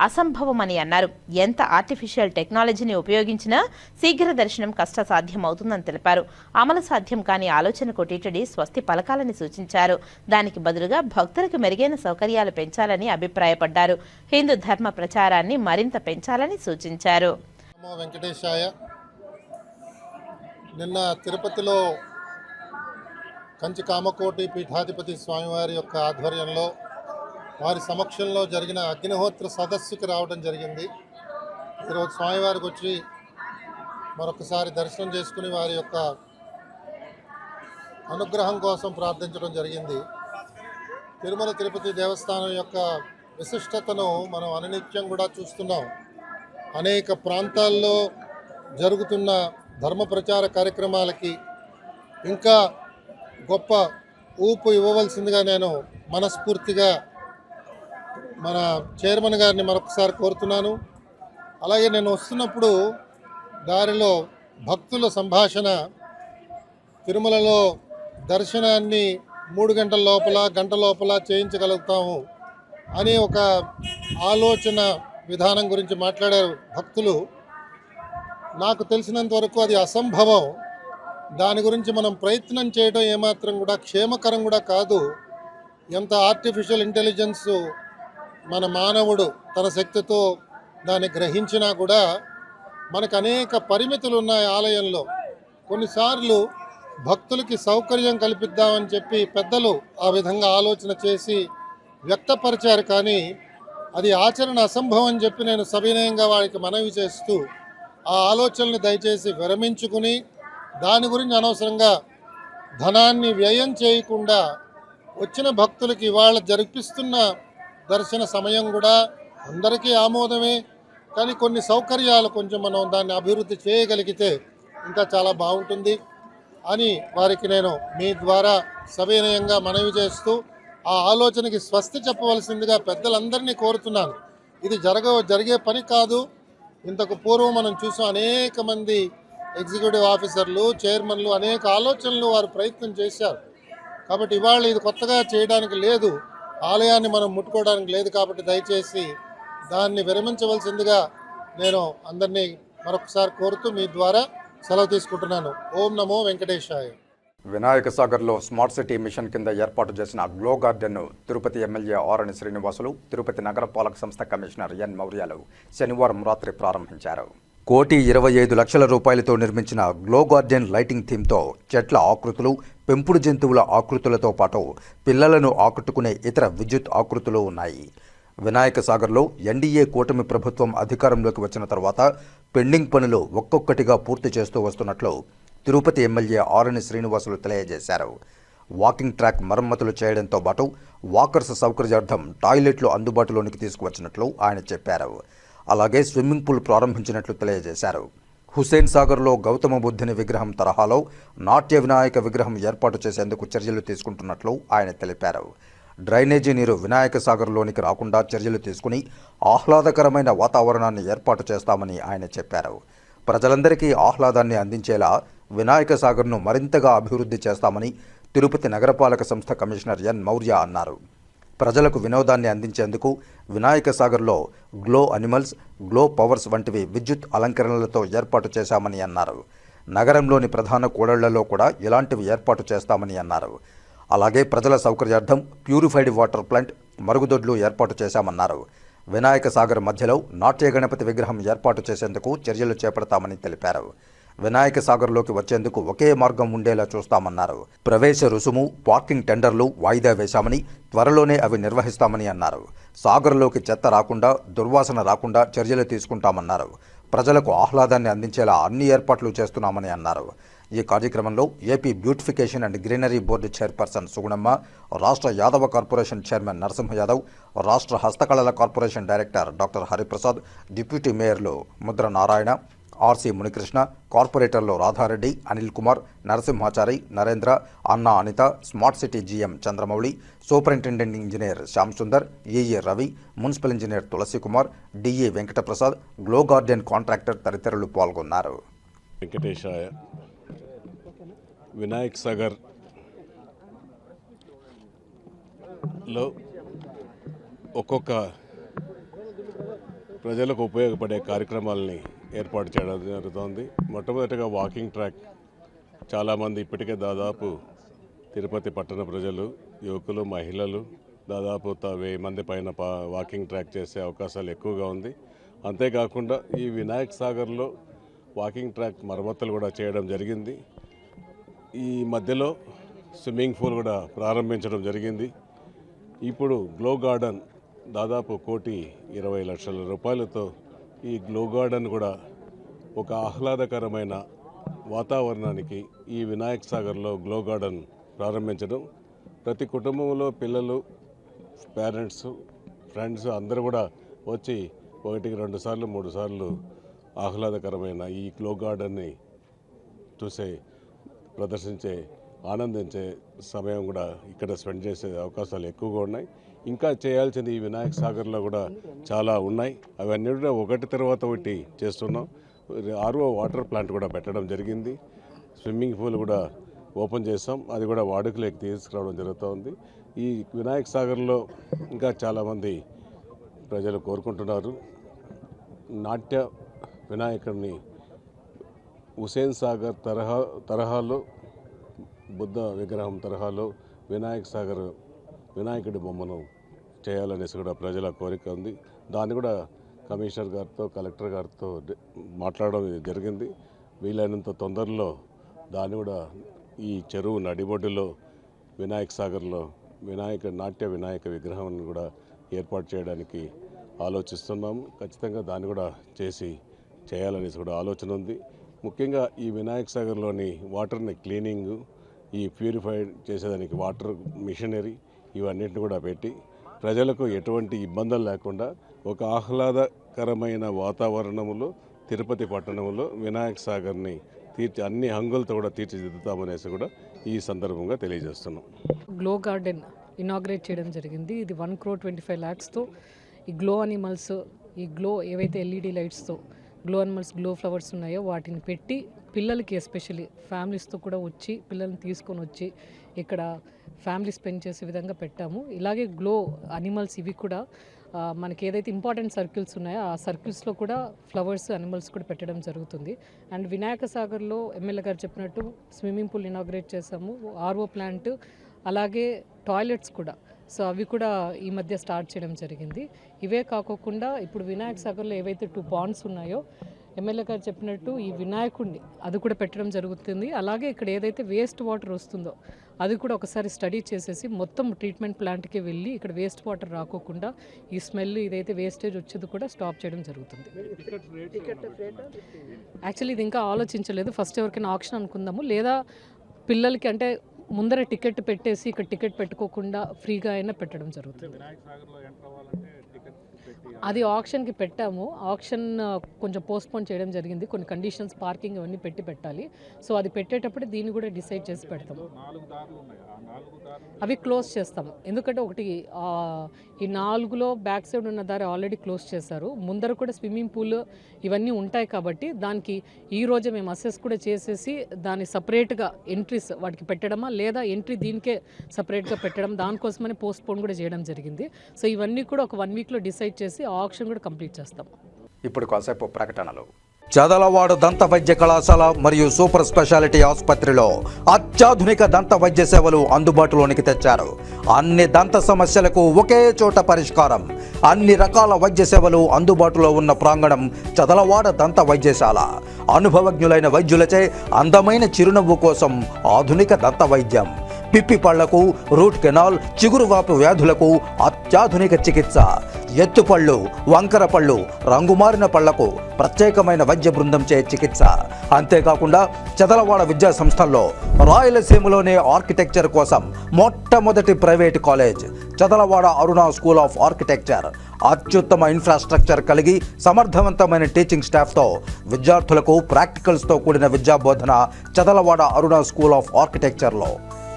అసంభవమని అన్నారు. ఎంత ఆర్టిఫిషియల్ టెక్నాలజీని ఉపయోగించినా శీఘ్ర దర్శనం కష్టసాధ్యమవుతుందని తెలిపారు. అమలు సాధ్యం కాని ఆలోచనకు టీటీడీ స్వస్తి పలకాలని సూచించారు. దానికి బదులుగా భక్తులకు మెరుగైన సౌకర్యాలు పెంచాలని అభిప్రాయపడ్డారు. హిందూ ధర్మ ప్రచారాన్ని మరింత పెంచాలని సూచించారు. వెంకటేశాయ. నిన్న తిరుపతిలో కంచి కామకోటి పీఠాధిపతి స్వామివారి యొక్క ఆధ్వర్యంలో వారి సమక్షంలో జరిగిన అగ్నిహోత్ర సదస్సుకి రావడం జరిగింది. ఈరోజు స్వామివారికి వచ్చి మరొకసారి దర్శనం చేసుకుని వారి యొక్క అనుగ్రహం కోసం ప్రార్థించడం జరిగింది. తిరుమల తిరుపతి దేవస్థానం యొక్క విశిష్టతను మనం అనునిత్యం కూడా చూస్తున్నాం. అనేక ప్రాంతాల్లో జరుగుతున్న ధర్మ ప్రచార కార్యక్రమాలకి ఇంకా గొప్ప ఊపు ఇవ్వవలసిందిగా నేను మనస్ఫూర్తిగా మన చైర్మన్ గారిని మరొకసారి కోరుతున్నాను. అలాగే నేను వస్తున్నప్పుడు దారిలో భక్తుల సంభాషణ, తిరుమలలో దర్శనాన్ని 3 గంటల లోపల, గంట లోపల చేయించగలుగుతాము అనే ఒక ఆలోచన విధానం గురించి మాట్లాడారు భక్తులు. నాకు తెలిసినంత వరకు అది అసంభవం. దాని గురించి మనం ప్రయత్నం చేయడం ఏమాత్రం కూడా క్షేమకరం కూడా కాదు. ఎంత ఆర్టిఫిషియల్ ఇంటెలిజెన్స్ మన మానవుడు తన శక్తితో దాన్ని గ్రహించినా కూడా మనకు అనేక పరిమితులు ఉన్నాయి ఆలయంలో. కొన్నిసార్లు భక్తులకి సౌకర్యం కల్పిద్దామని చెప్పి పెద్దలు ఆ విధంగా ఆలోచన చేసి వ్యక్తపరిచారు. కానీ అది ఆచరణ అసంభవం అని చెప్పి నేను సవినయంగా వారికి మనవి చేస్తూ ఆ ఆలోచనలు దయచేసి విరమించుకుని దాని గురించి అనవసరంగా ధనాన్ని వ్యయం చేయకుండా వచ్చిన భక్తులకి ఇవాళ జరిపిస్తున్న దర్శన సమయం కూడా అందరికీ ఆమోదమే. కానీ కొన్ని సౌకర్యాలు కొంచెం మనం దాన్ని అభివృద్ధి చేయగలిగితే ఇంకా చాలా బాగుంటుంది అని వారికి నేను మీ ద్వారా సవినయంగా మనవి చేస్తూ ఆ ఆలోచనకి స్వస్తి చెప్పవలసిందిగా పెద్దలందరినీ కోరుతున్నాను. ఇది జరిగే పని కాదు. ఇంతకు పూర్వం మనం చూసాం, అనేక మంది ఎగ్జిక్యూటివ్ ఆఫీసర్లు, చైర్మన్లు అనేక ఆలోచనలు వారు ప్రయత్నం చేశారు. కాబట్టి ఇవాళ ఇది కొత్తగా చేయడానికి లేదు, ఆలయాన్ని మనం ముట్టుకోవడానికి లేదు. కాబట్టి దయచేసి దాన్ని విరమించవలసిందిగా నేను అందరినీ మరొకసారి కోరుతూ మీ ద్వారా సెలవు తీసుకుంటున్నాను. ఓం నమో వెంకటేశాయ. వినాయక సాగర్లో స్మార్ట్ సిటీ మిషన్ కింద ఏర్పాటు చేసిన గ్లో గార్డెన్ను తిరుపతి ఎమ్మెల్యే ఆరణి శ్రీనివాసులు, తిరుపతి నగరపాలక సంస్థ కమిషనర్ ఎన్ మౌర్యాలు శనివారం రాత్రి ప్రారంభించారు. 1,25,00,000 రూపాయలతో నిర్మించిన గ్లో గార్డెన్ లైటింగ్ థీమ్తో చెట్ల ఆకృతులు, పెంపుడు జంతువుల ఆకృతులతో పాటు పిల్లలను ఆకట్టుకునే ఇతర విద్యుత్ ఆకృతులు ఉన్నాయి. వినాయక సాగర్లో ఎన్డీఏ కూటమి ప్రభుత్వం అధికారంలోకి వచ్చిన తర్వాత పెండింగ్ పనులు ఒక్కొక్కటిగా పూర్తి చేస్తూ వస్తున్నట్లు తిరుపతి ఎమ్మెల్యే ఆరణి శ్రీనివాసులు తెలియజేశారు. వాకింగ్ ట్రాక్ మరమ్మతులు చేయడంతో పాటు వాకర్స్ సౌకర్యార్థం టాయిలెట్లు అందుబాటులోనికి తీసుకువచ్చినట్లు ఆయన చెప్పారు. అలాగే స్విమ్మింగ్ పూల్ ప్రారంభించినట్లు తెలియజేశారు. హుస్సేన్ సాగర్లో గౌతమ బుద్ధుని విగ్రహం తరహాలో నాట్య వినాయక విగ్రహం ఏర్పాటు చేసేందుకు చర్యలు తీసుకుంటున్నట్లు ఆయన తెలిపారు. డ్రైనేజీ నీరు వినాయక సాగర్లోనికి రాకుండా చర్యలు తీసుకుని ఆహ్లాదకరమైన వాతావరణాన్ని ఏర్పాటు చేస్తామని ఆయన చెప్పారు. ప్రజలందరికీ ఆహ్లాదాన్ని అందించేలా వినాయక సాగర్ను మరింతగా అభివృద్ధి చేస్తామని తిరుపతి నగరపాలక సంస్థ కమిషనర్ ఎన్ మౌర్య అన్నారు. ప్రజలకు వినోదాన్ని అందించేందుకు వినాయక సాగర్లో గ్లో అనిమల్స్, గ్లో పవర్స్ వంటివి విద్యుత్ అలంకరణలతో ఏర్పాటు చేశామని అన్నారు. నగరంలోని ప్రధాన కూడళ్లలో కూడా ఇలాంటివి ఏర్పాటు చేస్తామని అన్నారు. అలాగే ప్రజల సౌకర్యార్థం ప్యూరిఫైడ్ వాటర్ ప్లాంట్, మరుగుదొడ్లు ఏర్పాటు చేశామన్నారు. వినాయక సాగర్ మధ్యలో నాట్య గణపతి విగ్రహం ఏర్పాటు చేసేందుకు చర్యలు చేపడతామని తెలిపారు. వినాయక సాగర్లోకి వచ్చేందుకు ఒకే మార్గం ఉండేలా చూస్తామన్నారు. ప్రవేశ రుసుము, పార్కింగ్ టెండర్లు వాయిదా వేశామని, త్వరలోనే అవి నిర్వహిస్తామని అన్నారు. సాగర్లోకి చెత్త రాకుండా, దుర్వాసన రాకుండా చర్యలు తీసుకుంటామన్నారు. ప్రజలకు ఆహ్లాదాన్ని అందించేలా అన్ని ఏర్పాట్లు చేస్తున్నామని అన్నారు. ఈ కార్యక్రమంలో AP beautification and greenery board chairperson Sugunamma, రాష్ట్ర యాదవ కార్పొరేషన్ చైర్మన్ నరసింహ యాదవ్, రాష్ట్ర హస్తకళల corporation director doctor Hariprasad, deputy మేయర్లు ముద్ర నారాయణ, ఆర్సీ మునికృష్ణ, కార్పొరేటర్లు Radha Reddy, Anil Kumar, Narasimhachari, Narendra, Anna Anitha, smart city GM Chandramouli, superintendent engineer Shyam Sundar, EE Ravi, municipal engineer Tulasi Kumar, DE Venkataprasad, glow garden contractor తదితరులు పాల్గొన్నారు. వెంకటేశాయ. వినాయక్ సాగర్ లో ఒక్కొక్క ప్రజలకు ఉపయోగపడే కార్యక్రమాలని ఏర్పాటు చేయడం జరుగుతోంది. మొట్టమొదటిగా వాకింగ్ ట్రాక్. చాలామంది ఇప్పటికే దాదాపు తిరుపతి పట్టణ ప్రజలు, యువకులు, మహిళలు దాదాపు 1000 మంది పైన వాకింగ్ ట్రాక్ చేసే అవకాశాలు ఎక్కువగా ఉంది. అంతేకాకుండా ఈ వినాయక్ సాగర్లో వాకింగ్ ట్రాక్ మరమ్మతులు కూడా చేయడం జరిగింది. ఈ మధ్యలో స్విమ్మింగ్ పూల్ కూడా ప్రారంభించడం జరిగింది. ఇప్పుడు గ్లో గార్డెన్ దాదాపు 1,20,00,000 రూపాయలతో ఈ గ్లో గార్డెన్ కూడా ఒక ఆహ్లాదకరమైన వాతావరణానికి ఈ వినాయక్ సాగర్లో గ్లో గార్డెన్ ప్రారంభించడం, ప్రతి కుటుంబంలో పిల్లలు, పేరెంట్స్, ఫ్రెండ్స్ అందరూ కూడా వచ్చి 1, 2 సార్లు 3 సార్లు ఆహ్లాదకరమైన ఈ గ్లో గార్డెన్ని చూసే, ప్రదర్శించే, ఆనందించే సమయం కూడా ఇక్కడ స్పెండ్ చేసే అవకాశాలు ఎక్కువగా ఉన్నాయి. ఇంకా చేయాల్సింది ఈ వినాయక సాగర్లో కూడా చాలా ఉన్నాయి. అవన్నీ కూడా ఒకటి తర్వాత ఒకటి చేస్తున్నాం. ఆర్ఓ వాటర్ ప్లాంట్ కూడా పెట్టడం జరిగింది. స్విమ్మింగ్ పూల్ కూడా ఓపెన్ చేస్తాం. అది కూడా వాడుకలోకి తీసుకురావడం జరుగుతుంది. ఈ వినాయక సాగర్లో ఇంకా చాలామంది ప్రజలు కోరుకుంటున్నారు. నాట్య వినాయకుడిని హుస్సేన్ సాగర్ తరహాలో, బుద్ధ విగ్రహం తరహాలో వినాయకుడి బొమ్మను చేయాలనేసి కూడా ప్రజల కోరిక ఉంది. దాన్ని కూడా కమిషనర్ గారితో, కలెక్టర్ గారితో మాట్లాడడం జరిగింది. వీలైనంత తొందరలో దాన్ని కూడా ఈ చెరువు నడిబొడ్డులో వినాయక సాగర్లో నాట్య వినాయక విగ్రహాన్ని కూడా ఏర్పాటు చేయడానికి ఆలోచిస్తున్నాము. ఖచ్చితంగా దాన్ని కూడా చేయాలనేసి కూడా ఆలోచన ఉంది. ముఖ్యంగా ఈ వినాయక సాగర్లోని వాటర్ని క్లీనింగ్, ఈ ప్యూరిఫైడ్ చేసేదానికి వాటర్ మిషనరీ ఇవన్నిటిని కూడా పెట్టి ప్రజలకు ఎటువంటి ఇబ్బందులు లేకుండా ఒక ఆహ్లాదకరమైన వాతావరణంలో తిరుపతి పట్టణంలో వినాయక సాగర్ని అన్ని హంగులతో కూడా తీర్చిదిద్దుతామనేసి కూడా ఈ సందర్భంగా తెలియజేస్తున్నాం. గ్లో గార్డెన్ ఇనాగ్రేట్ చేయడం జరిగింది. ఇది 1,25,00,000తో ఈ గ్లో అనిమల్స్, ఈ గ్లో ఏవైతే ఎల్ఈడి లైట్స్తో గ్లో అనిమల్స్, గ్లో ఫ్లవర్స్ ఉన్నాయో వాటిని పెట్టి పిల్లలకి, ఎస్పెషల్లీ ఫ్యామిలీస్తో కూడా వచ్చి పిల్లల్ని తీసుకొని వచ్చి ఇక్కడ ఫ్యామిలీ స్పెండ్ చేసే విధంగా పెట్టాము. ఇలాగే గ్లో అనిమల్స్ ఇవి కూడా మనకి ఏదైతే ఇంపార్టెంట్ సర్కిల్స్ ఉన్నాయో ఆ సర్కిల్స్లో కూడా ఫ్లవర్స్ అనిమల్స్ కూడా పెట్టడం జరుగుతుంది. అండ్ వినాయక సాగర్లో ఎమ్మెల్యే గారు చెప్పినట్టు స్విమ్మింగ్ పూల్ ఇనాగ్రేట్ చేసాము, ఆర్ఓ ప్లాంట్, అలాగే టాయిలెట్స్ కూడా. సో అవి కూడా ఈ మధ్య స్టార్ట్ చేయడం జరిగింది. ఇవే కాకోకుండా ఇప్పుడు వినాయక సాగర్లో ఏవైతే 2 పాండ్స్ ఉన్నాయో ఎమ్మెల్యే గారు చెప్పినట్టు ఈ వినాయకుడిని అది కూడా పెట్టడం జరుగుతుంది. అలాగే ఇక్కడ ఏదైతే వేస్ట్ వాటర్ వస్తుందో అది కూడా ఒకసారి స్టడీ చేసేసి మొత్తం ట్రీట్మెంట్ ప్లాంట్కి వెళ్ళి ఇక్కడ వేస్ట్ వాటర్ రాకోకుండా ఈ స్మెల్ ఇదైతే వేస్టేజ్ వచ్చేది కూడా స్టాప్ చేయడం జరుగుతుంది. యాక్చువల్లీ ఇది ఇంకా ఆలోచించలేదు. ఫస్ట్ ఎవరికైనా ఆప్షన్ అనుకుందాము, లేదా పిల్లలకి అంటే ముందర టికెట్ పెట్టేసి ఇక్కడ టికెట్ పెట్టుకోకుండా ఫ్రీగా అయినా పెట్టడం జరుగుతుంది. అది ఆప్షన్కి పెట్టాము. ఆప్షన్ కొంచెం పోస్ట్పోన్ చేయడం జరిగింది. కొన్ని కండిషన్స్ పార్కింగ్ అవన్నీ పెట్టాలి. సో అది పెట్టేటప్పుడు దీన్ని కూడా డిసైడ్ చేసి పెడతాము. అవి క్లోజ్ చేస్తాము. ఎందుకంటే ఒకటి ఈ 4లో బ్యాక్ సైడ్ ఉన్న దారి ఆల్రెడీ క్లోజ్ చేశారు. ముందర కూడా స్విమ్మింగ్ పూల్ ఇవన్నీ ఉంటాయి కాబట్టి దానికి ఈ రోజే మేము అసెస్ కూడా చేసేసి దాన్ని సపరేట్గా ఎంట్రీస్ వాటికి పెట్టడమా లేదా ఎంట్రీ దీనికే సపరేట్గా పెట్టడం, దానికోసమని పోస్ట్పోన్ కూడా చేయడం జరిగింది. సో ఇవన్నీ కూడా ఒక 1 వీక్లో డిసైడ్ చేసి ఆ ఆప్షన్ కూడా కంప్లీట్ చేస్తాం. ఇప్పుడు కాసేపు ప్రకటనలు. చదలవాడ దంత వైద్య కళాశాల మరియు సూపర్ స్పెషాలిటీ ఆసుపత్రిలో అత్యాధునిక దంత వైద్య సేవలు అందుబాటులోనికి తెచ్చారు. అన్ని దంత సమస్యలకు ఒకే చోట పరిష్కారం. అన్ని రకాల వైద్య సేవలు అందుబాటులో ఉన్న ప్రాంగణం చదలవాడ దంత వైద్యశాల. అనుభవజ్ఞులైన వైద్యులచే అందమైన చిరునవ్వు కోసం ఆధునిక దంత వైద్యం. పిప్పి పళ్లకు, రూట్ కెనాల్, చిగురువాపు వ్యాధులకు అత్యాధునిక చికిత్స. ఎత్తుపళ్ళు, వంకర పళ్ళు, రంగుమారిన పళ్లకు ప్రత్యేకమైన వైద్య బృందంచే చికిత్స. అంతేకాకుండా చదలవాడ విద్యా సంస్థల్లో రాయలసీమలోనే ఆర్కిటెక్చర్ కోసం మొట్టమొదటి private college Chadalavada Aruna school of architecture. అత్యుత్తమ ఇన్ఫ్రాస్ట్రక్చర్ కలిగి సమర్థవంతమైన టీచింగ్ స్టాఫ్తో విద్యార్థులకు ప్రాక్టికల్స్తో కూడిన విద్యాబోధన చదలవాడ అరుణ స్కూల్ ఆఫ్ ఆర్కిటెక్చర్లో.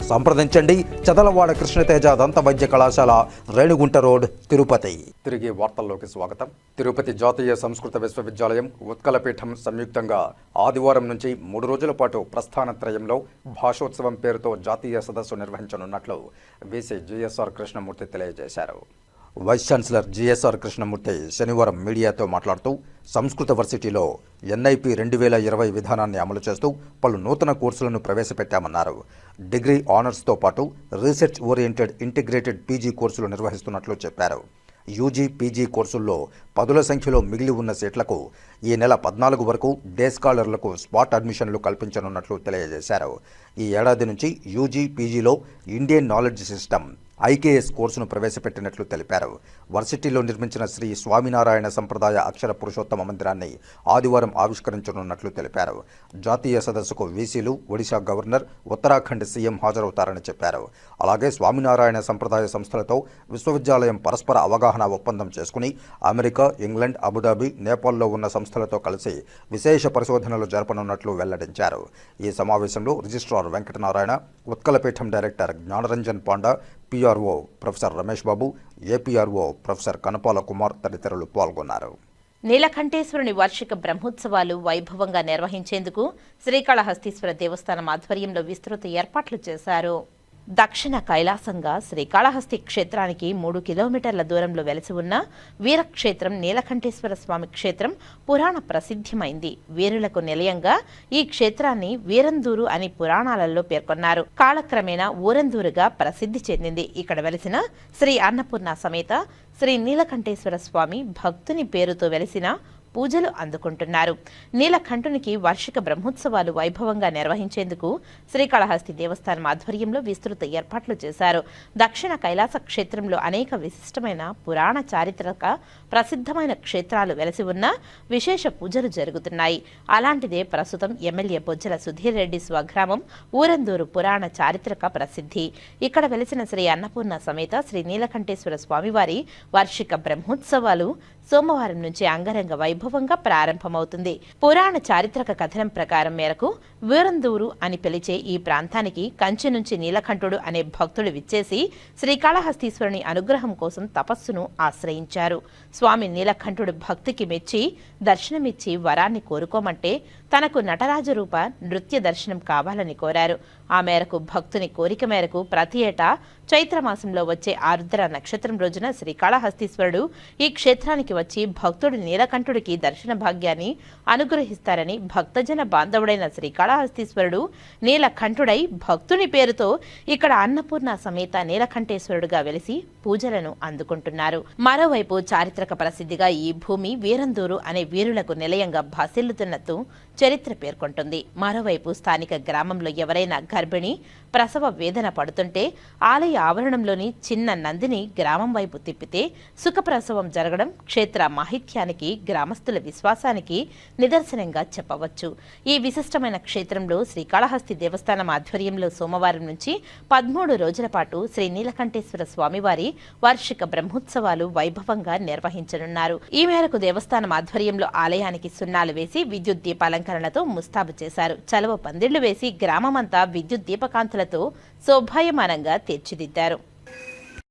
సంప్రదించండి. చదలవాడ కృష్ణతేజ దంత వైద్య కళాశాల, రేణుగుంట రోడ్, తిరుపతి. తిరిగి వార్తల్లోకి స్వాగతం. తిరుపతి జాతీయ సంస్కృత విశ్వవిద్యాలయం, ఉత్కలపీఠం సంయుక్తంగా ఆదివారం నుంచి 3 రోజుల పాటు ప్రస్థానత్రయంలో భాషోత్సవం పేరుతో జాతీయ సదస్సు నిర్వహించనున్నట్లు వీసీ జిఎస్ఆర్ కృష్ణమూర్తి తెలియజేశారు. వైస్ ఛాన్సలర్ జిఎస్ఆర్ కృష్ణమూర్తి శనివారం మీడియాతో మాట్లాడుతూ సంస్కృత వర్సిటీలో ఎన్ఐపి 2020 విధానాన్ని అమలు చేస్తూ పలు నూతన కోర్సులను ప్రవేశపెట్టామన్నారు. డిగ్రీ ఆనర్స్తో పాటు రీసెర్చ్ ఓరియంటెడ్ ఇంటిగ్రేటెడ్ పీజీ కోర్సులు నిర్వహిస్తున్నట్లు చెప్పారు. యూజీ, పీజీ కోర్సుల్లో 10ల సంఖ్యలో మిగిలి ఉన్న సీట్లకు ఈ నెల 14 వరకు డే స్కాలర్లకు స్పాట్ అడ్మిషన్లు కల్పించనున్నట్లు తెలియజేశారు. ఈ ఏడాది నుంచి యూజీ, పీజీలో ఇండియన్ నాలెడ్జ్ సిస్టమ్ ఐకేఎస్ కోర్సును ప్రవేశపెట్టినట్లు తెలిపారు. వర్సిటీలో నిర్మించిన శ్రీ స్వామినారాయణ సంప్రదాయ అక్షర పురుషోత్తమ మందిరాన్ని ఆదివారం ఆవిష్కరించనున్నట్లు తెలిపారు. జాతీయ సదస్సుకు వీసీలు, ఒడిశా గవర్నర్, ఉత్తరాఖండ్ సీఎం హాజరవుతారని చెప్పారు. అలాగే స్వామినారాయణ సంప్రదాయ సంస్థలతో విశ్వవిద్యాలయం పరస్పర అవగాహన ఒప్పందం చేసుకుని అమెరికా, ఇంగ్లాండ్, అబుదాబి, నేపాల్లో ఉన్న సంస్థలతో కలిసి విశేష పరిశోధనలు జరపనున్నట్లు వెల్లడించారు. ఈ సమావేశంలో registrar Venkatanarayana, Utkalapeetham director Gnanaranjan Panda, PRO professor Ramesh Babu, APRO professor Kanapala Kumar తదితరులు పాల్గొన్నారు. నీలకంఠేశ్వరుని వార్షిక బ్రహ్మోత్సవాలు వైభవంగా నిర్వహించేందుకు శ్రీకాళహస్తీశ్వర దేవస్థానం ఆధ్వర్యంలో విస్తృత ఏర్పాట్లు చేశారు. దక్షిణ కైలాసంగా శ్రీకాళహస్తి క్షేత్రానికి 3 కిలోమీటర్ల దూరంలో వెలసి ఉన్న వీరక్షేత్రం నీలకంఠేశ్వర స్వామి క్షేత్రం పురాణ ప్రసిద్ధమైంది. వీరులకు నిలయంగా ఈ క్షేత్రాన్ని వీరందూరు అని పురాణాలలో పేర్కొన్నారు. కాలక్రమేణా ఊరందూరుగా ప్రసిద్ధి చెందింది. ఇక్కడ వెలిసిన శ్రీ అన్నపూర్ణ సమేత శ్రీ నీలకంఠేశ్వర స్వామి భక్తుని పేరుతో వెలిసిన పూజలు అందుకుంటున్నారు. నీలకంఠునికి వార్షిక బ్రహ్మోత్సవాలు వైభవంగా నిర్వహించేందుకు శ్రీకాళహస్తి దేవస్థానం ఆధ్వర్యంలో విస్తృత ఏర్పాట్లు చేశారు. దక్షిణ కైలాస క్షేత్రంలో అనేక విశిష్టమైన పురాణ చారిత్రక ప్రసిద్ధమైన క్షేత్రాలు వెలసి ఉన్న విశేష పూజలు జరుగుతున్నాయి. అలాంటిదే ప్రస్తుతం ఎమ్మెల్యే బొజ్జల సుధీర్ రెడ్డి స్వగ్రామం ఊరందూరు పురాణ చారిత్రక ప్రసిద్ధి. ఇక్కడ వెలిసిన శ్రీ అన్నపూర్ణ సమేత శ్రీ నీలకంఠేశ్వర స్వామివారి వార్షిక బ్రహ్మోత్సవాలు సోమవారం నుంచి అంగరంగ వైభవంగా ప్రారంభమవుతుంది. పురాణ చారిత్రక కథనం ప్రకారం మేరకు వీరందూరు అని పిలిచే ఈ ప్రాంతానికి కంచి నుంచి నీలకంఠుడు అనే భక్తుడు విచ్చేసి శ్రీకాళహస్తీశ్వరుని అనుగ్రహం కోసం తపస్సును ఆశ్రయించారు. స్వామి నీలకంఠుడు భక్తికి మెచ్చి దర్శనమిచ్చి వరాన్ని కోరుకోమంటే తనకు నటరాజు రూప నృత్య దర్శనం కావాలని కోరారు. ఆ మేరకు భక్తుని కోరిక మేరకు ప్రతి ఏటా చైత్రమాసంలో వచ్చే ఆరుద్ర నక్షత్రం రోజున శ్రీకాళహస్తీశ్వరుడు ఈ క్షేత్రానికి వచ్చి భక్తుడి నీలకంఠుడికి దర్శన భాగ్యాన్ని అనుగ్రహిస్తారని భక్తజన బాంధవుడైన శ్రీకాళహస్తీశ్వరుడు నీలకంఠుడై భక్తుని పేరుతో ఇక్కడ అన్నపూర్ణ సమేత నీలకంఠేశ్వరుడుగా వెలిసి పూజలను అందుకుంటున్నారు. మరోవైపు చారిత్రక ప్రసిద్ధిగా ఈ భూమి వీరందూరు అనే వీరులకు నిలయంగా భాసిల్లుతున్నట్టు చరిత్ర పేర్కొంటుంది. మరోవైపు స్థానిక గ్రామంలో ఎవరైనా గర్భిణి ప్రసవ వేదన పడుతుంటే ఆలయ ఆవరణంలోని చిన్న నందిని గ్రామం వైపు తిప్పితే సుఖప్రసవం జరగడం క్షేత్ర మాహిత్యానికి గ్రామస్తుల విశ్వాసానికి నిదర్శనంగా చెప్పవచ్చు. ఈ విశిష్టమైన క్షేత్రంలో శ్రీకాళహస్తి దేవస్థానం ఆధ్వర్యంలో సోమవారం నుంచి 13 రోజుల పాటు శ్రీ నీలకంఠేశ్వర స్వామివారి వార్షిక బ్రహ్మోత్సవాలు వైభవంగా నిర్వహించనున్నారు. ఈ మేరకు దేవస్థానం ఆధ్వర్యంలో ఆలయానికి సున్నాలు వేసి విద్యుత్ దీపాలంకరణలతో ముస్తాబు చేశారు. చలవ పందిళ్లు వేసి గ్రామమంతా విద్యుత్ దీపకాంతులతో శోభాయమానంగా తీర్చిదిద్దారు.